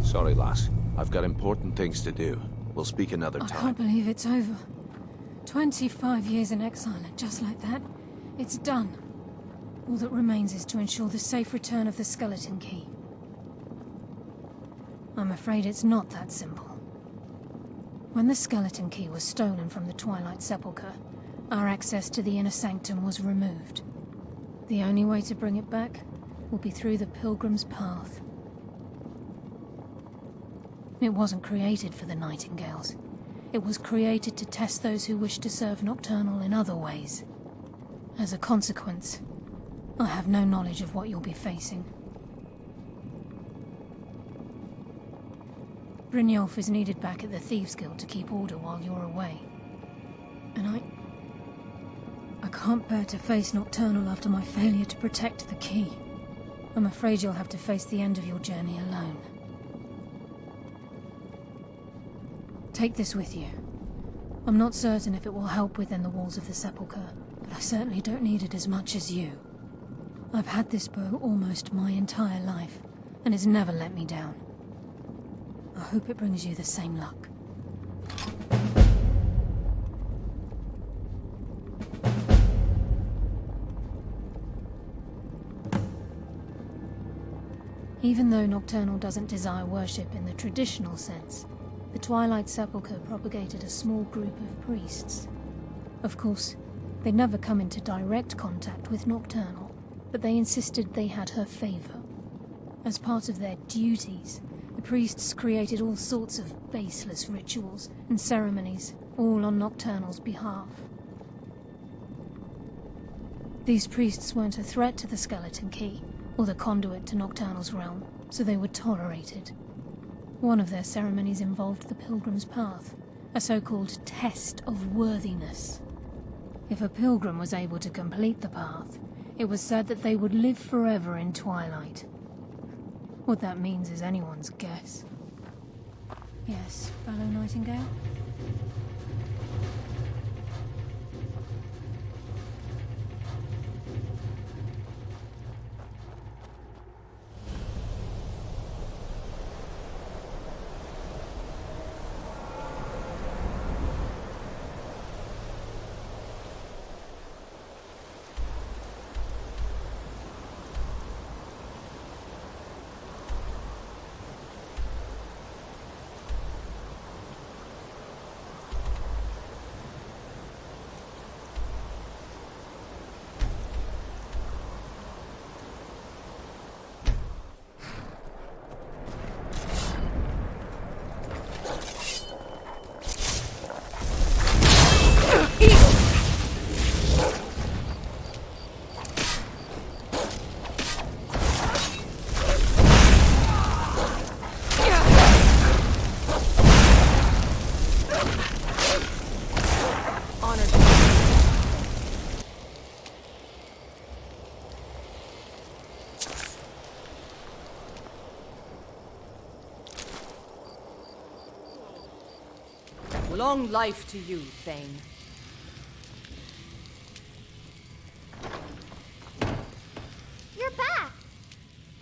Sorry, lass. I've got important things to do. We'll speak another I time. can't believe it's over. 25 years in exile, and just like that, it's done. All that remains is to ensure the safe return of the skeleton key. I'm afraid it's not that simple. When the skeleton key was stolen from the Twilight Sepulcher, our access to the inner sanctum was removed. The only way to bring it back will be through the Pilgrim's Path. It wasn't created for the Nightingales. It was created to test those who wish to serve Nocturnal in other ways. As a consequence, I have no knowledge of what you'll be facing. Brynjolf is needed back at the Thieves' Guild to keep order while you're away. And I can't bear to face Nocturnal after my failure to protect the key. I'm afraid you'll have to face the end of your journey alone. Take this with you. I'm not certain if it will help within the walls of the Sepulchre, but I certainly don't need it as much as you. I've had this bow almost my entire life, and it's never let me down. I hope it brings you the same luck. Even though Nocturnal doesn't desire worship in the traditional sense, the Twilight Sepulcher propagated a small group of priests. Of course, they'd never come into direct contact with Nocturnal, but they insisted they had her favor. As part of their duties, the priests created all sorts of baseless rituals and ceremonies, all on Nocturnal's behalf. These priests weren't a threat to the Skeleton Key, or the conduit to Nocturnal's realm, so they were tolerated. One of their ceremonies involved the Pilgrim's Path, a so-called test of worthiness. If a pilgrim was able to complete the path, it was said that they would live forever in Twilight. What that means is anyone's guess. Yes, fellow Nightingale? Long life to you, Thane. You're back!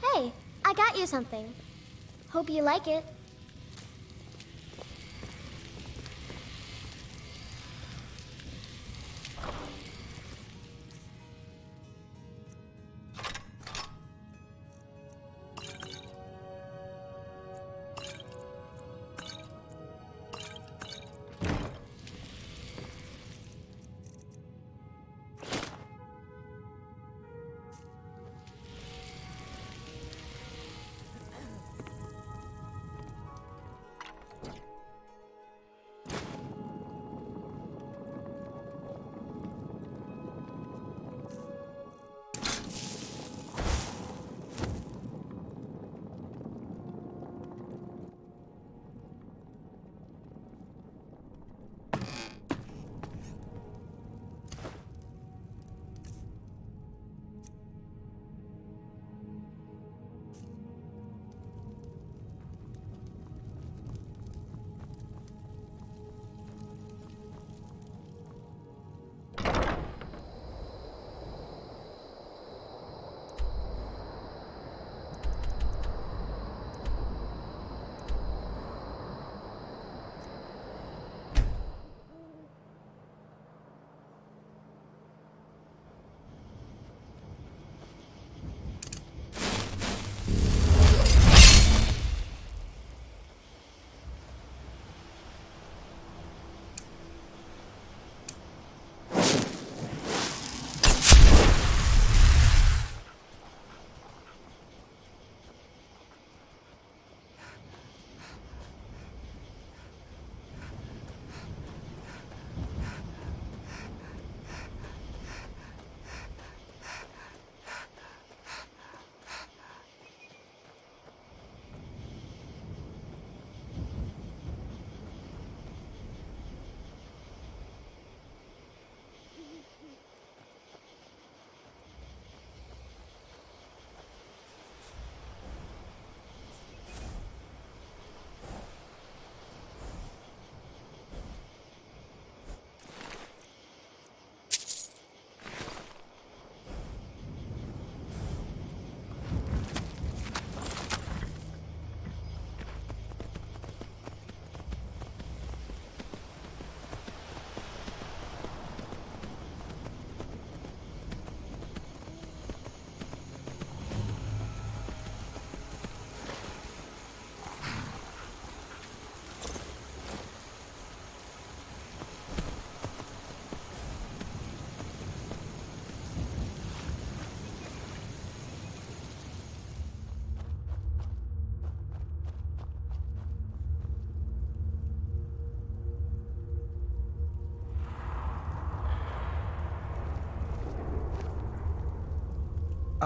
Hey, I got you something. Hope you like it.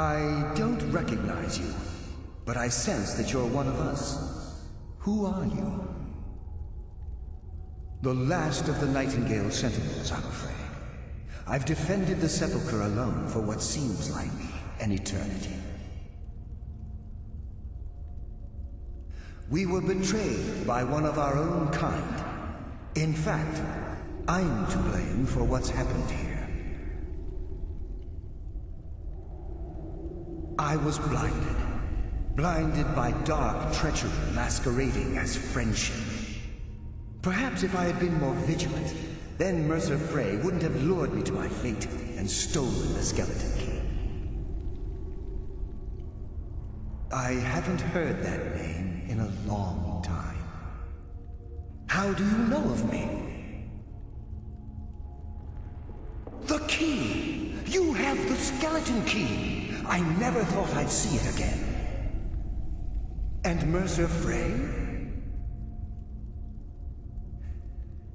I don't recognize you, but I sense that you're one of us. Who are you? The last of the Nightingale Sentinels, I'm afraid. I've defended the Sepulchre alone for what seems like an eternity. We were betrayed by one of our own kind. In fact, I'm to blame for what's happened here. I was blinded. Blinded by dark treachery masquerading as friendship. Perhaps if I had been more vigilant, then Mercer Frey wouldn't have lured me to my fate and stolen the skeleton key. I haven't heard that name in a long time. How do you know of me? The key! You have the skeleton key! I never thought I'd see it again. And Mercer Frey?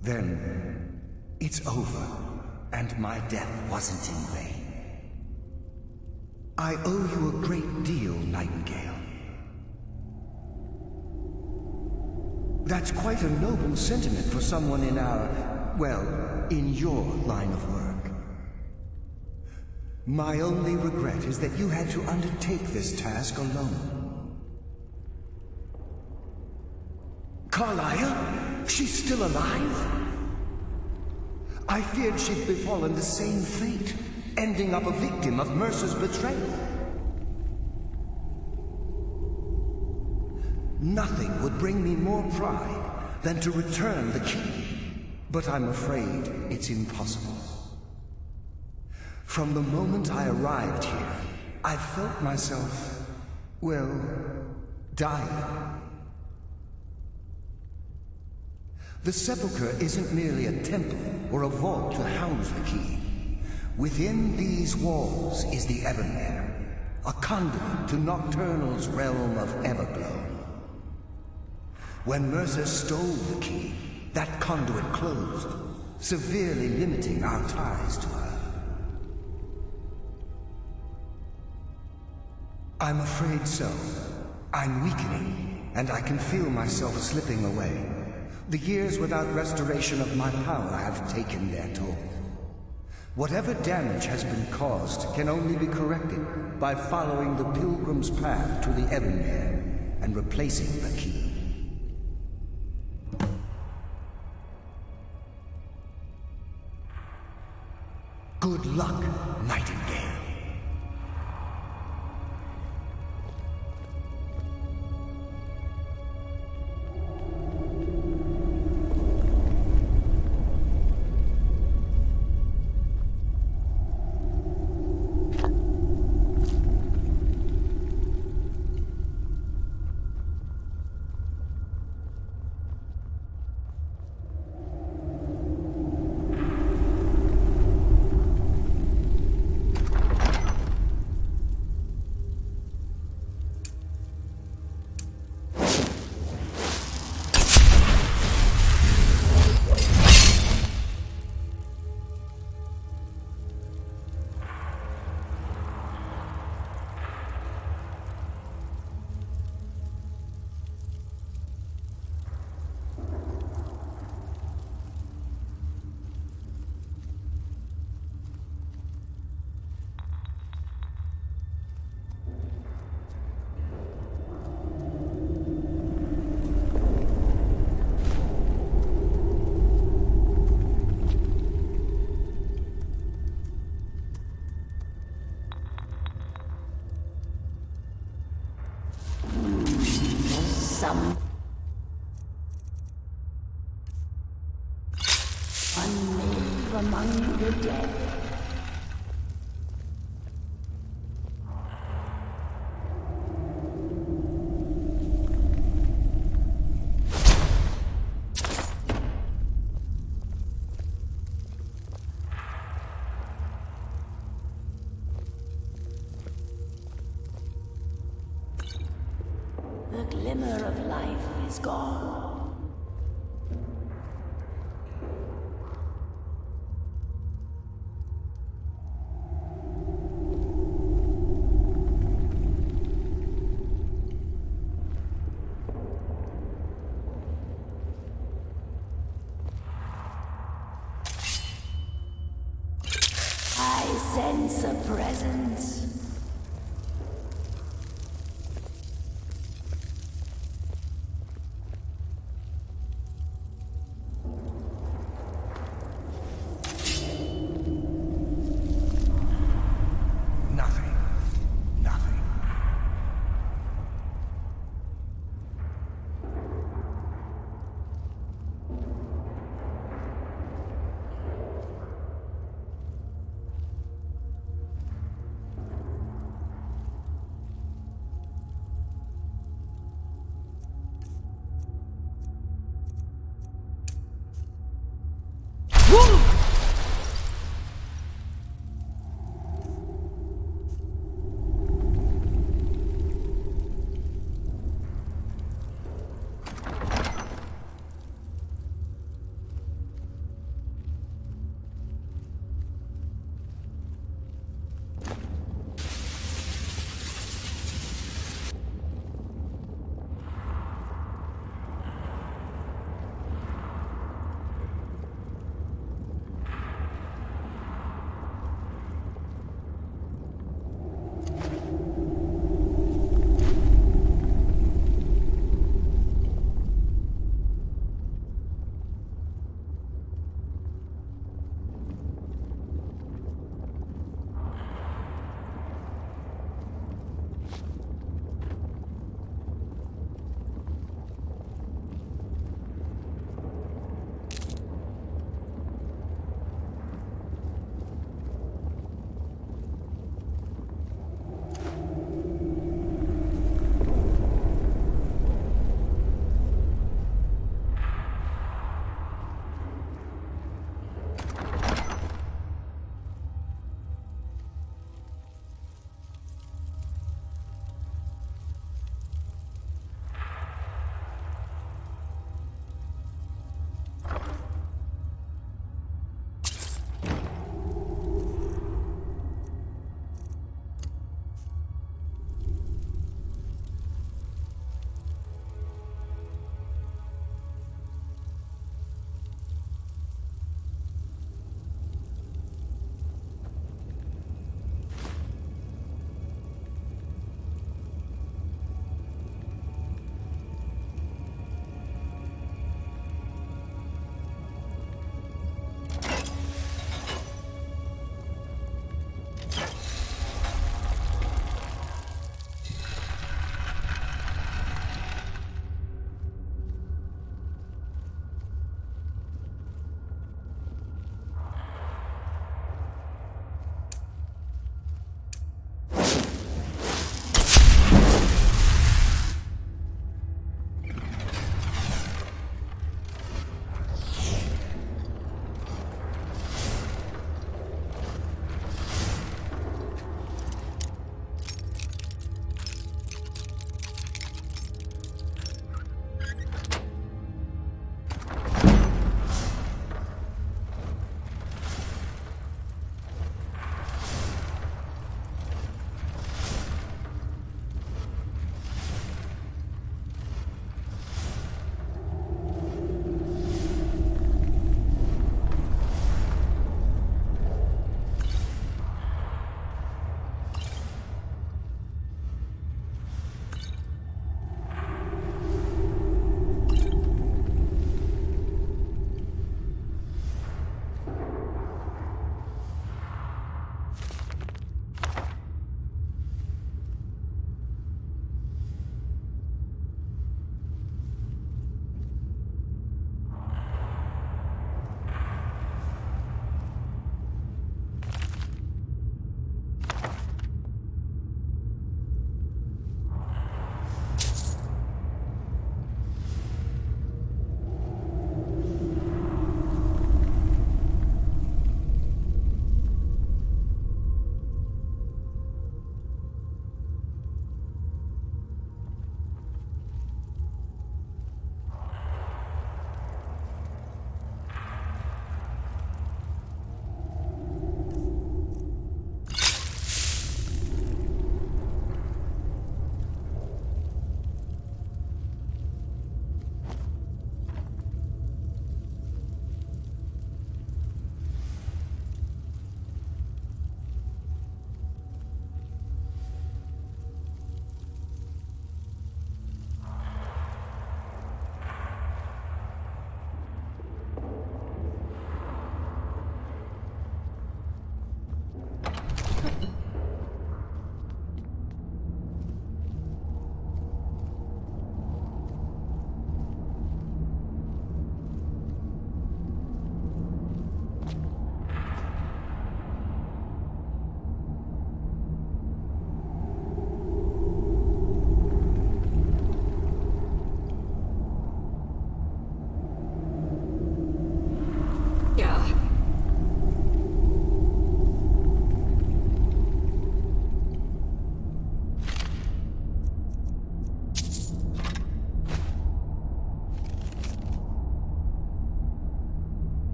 Then it's over, and my death wasn't in vain. I owe you a great deal, Nightingale. That's quite a noble sentiment for someone in our, well, in your line of work. My only regret is that you had to undertake this task alone. Karliah? She's still alive? I feared she'd befallen the same fate, ending up a victim of Mercer's betrayal. Nothing would bring me more pride than to return the key, but I'm afraid it's impossible. From the moment I arrived here, I felt myself, well, dying. The Sepulcher isn't merely a temple or a vault to house the key. Within these walls is the Ebonmere, a conduit to Nocturnal's realm of Everglow. When Mercer stole the key, that conduit closed, severely limiting our ties to her. I'm afraid so. I'm weakening, and I can feel myself slipping away. The years without restoration of my power have taken their toll. Whatever damage has been caused can only be corrected by following the Pilgrim's path to the Ebonmere and replacing the key. Good luck, Nightingale. Among the dead. The glimmer of life is gone. Sense a presence. Nothing. Nothing.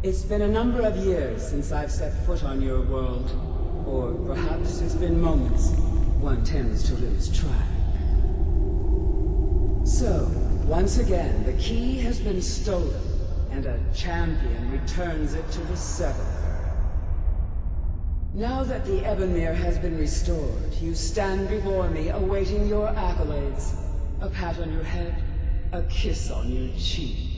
It's been a number of years since I've set foot on your world. Or perhaps it's been moments. One tends to lose track. So, once again, the key has been stolen, and a champion returns it to the sepulchre. Now that the Ebonmere has been restored, you stand before me awaiting your accolades. A pat on your head, a kiss on your cheek.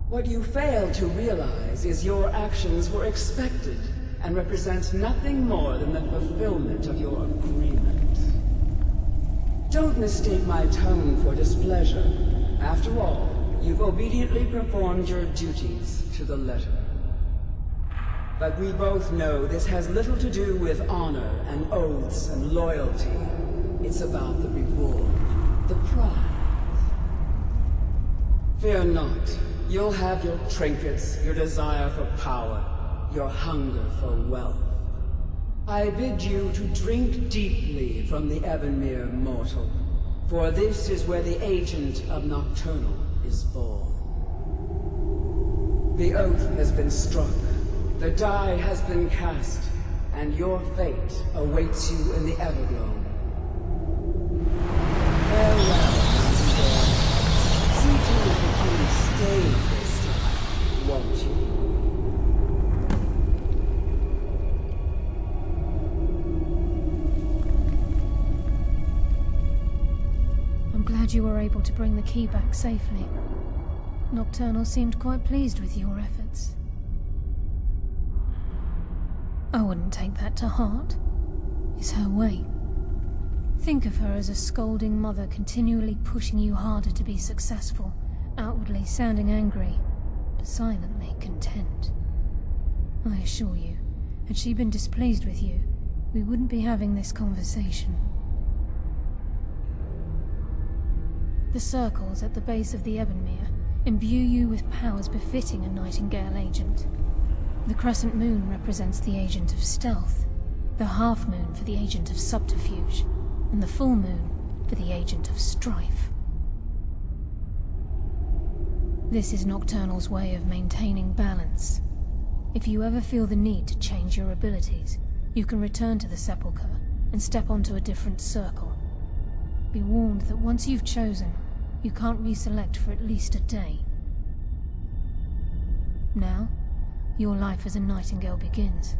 What you fail to realize is your actions were expected and represent nothing more than the fulfillment of your agreement. Don't mistake my tone for displeasure. After all, you've obediently performed your duties to the letter. But we both know this has little to do with honor and oaths and loyalty. It's about the reward, the prize. Fear not. You'll have your trinkets, your desire for power, your hunger for wealth. I bid you to drink deeply from the Ebonmere mortal, for this is where the agent of Nocturnal is born. The oath has been struck, the die has been cast, and your fate awaits you in the Everglow. Farewell, Nightingale. See to it that you stay this time, won't you? I'm glad you were able to bring the key back safely. Nocturnal seemed quite pleased with your efforts. I wouldn't take that to heart. It's her way. Think of her as a scolding mother continually pushing you harder to be successful, outwardly sounding angry, but silently content. I assure you, had she been displeased with you, we wouldn't be having this conversation. The circles at the base of the Ebonmere imbue you with powers befitting a Nightingale agent. The crescent moon represents the agent of stealth, the half moon for the agent of subterfuge, and the full moon for the agent of strife. This is Nocturnal's way of maintaining balance. If you ever feel the need to change your abilities, you can return to the sepulchre and step onto a different circle. Be warned that once you've chosen, you can't reselect for at least a day. Now, your life as a Nightingale begins.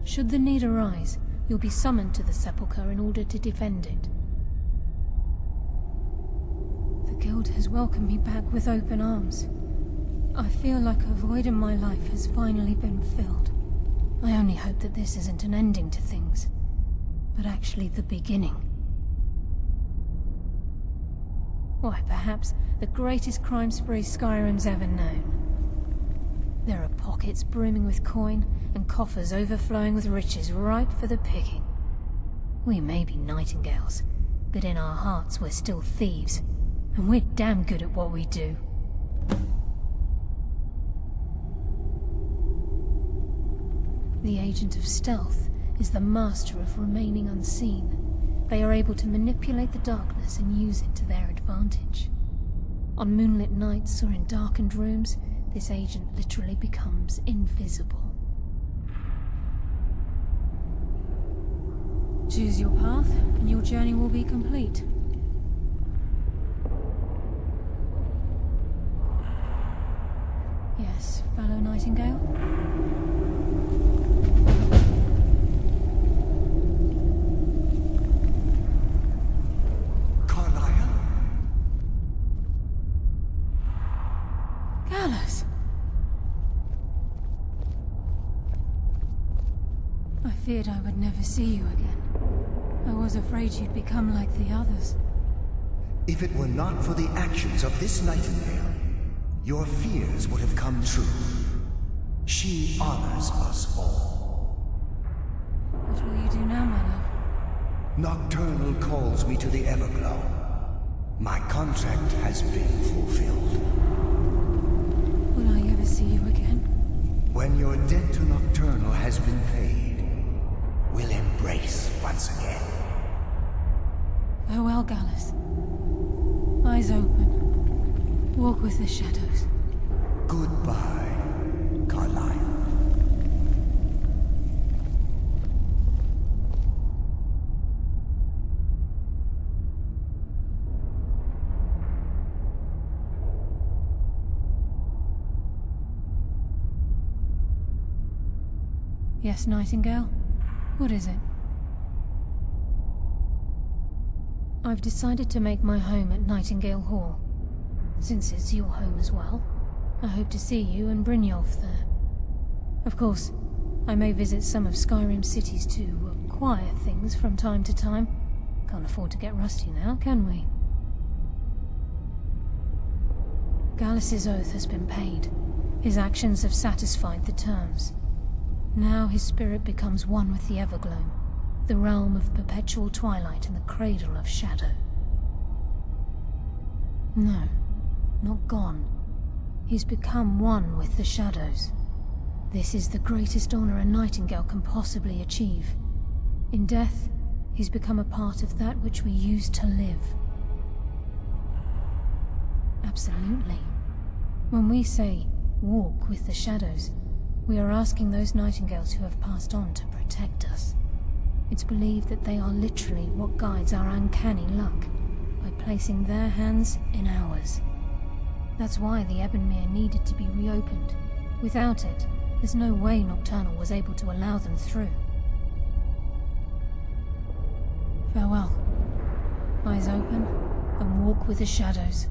Should the need arise, you'll be summoned to the sepulchre in order to defend it. The Guild has welcomed me back with open arms. I feel like a void in my life has finally been filled. I only hope that this isn't an ending to things, but actually the beginning. Why, perhaps the greatest crime spree Skyrim's ever known. There are pockets brimming with coin, and coffers overflowing with riches ripe for the picking. We may be Nightingales, but in our hearts we're still thieves, and we're damn good at what we do. The Agent of Stealth is the master of remaining unseen. They are able to manipulate the darkness and use it to their advantage. On moonlit nights or in darkened rooms, this agent literally becomes invisible. Choose your path, and your journey will be complete. Yes, fellow Nightingale? Karliah? Gallus! I feared I would never see you again. I was afraid you'd become like the others. If it were not for the actions of this Nightingale, your fears would have come true. She honors us all. What will you do now, my love? Nocturnal calls me to the Everglow. My contract has been fulfilled. Will I ever see you again? When your debt to Nocturnal has been paid, we'll embrace once again. Farewell, Gallus. Eyes open. Walk with the shadows. Goodbye, Yes, Nightingale? What is it? I've decided to make my home at Nightingale Hall. Since it's your home as well, I hope to see you and Brynjolf there. Of course, I may visit some of Skyrim cities to acquire things from time to time. Can't afford to get rusty now, can we? Gallus's oath has been paid. His actions have satisfied the terms. Now his spirit becomes one with the Evergloam, the realm of perpetual twilight and the cradle of shadow. No, not gone. He's become one with the shadows. This is the greatest honor a Nightingale can possibly achieve. In death, he's become a part of that which we used to live. Absolutely. When we say, walk with the shadows, we are asking those Nightingales who have passed on to protect us. It's believed that they are literally what guides our uncanny luck, by placing their hands in ours. That's why the Ebonmere needed to be reopened. Without it, there's no way Nocturnal was able to allow them through. Farewell. Eyes open, and walk with the shadows.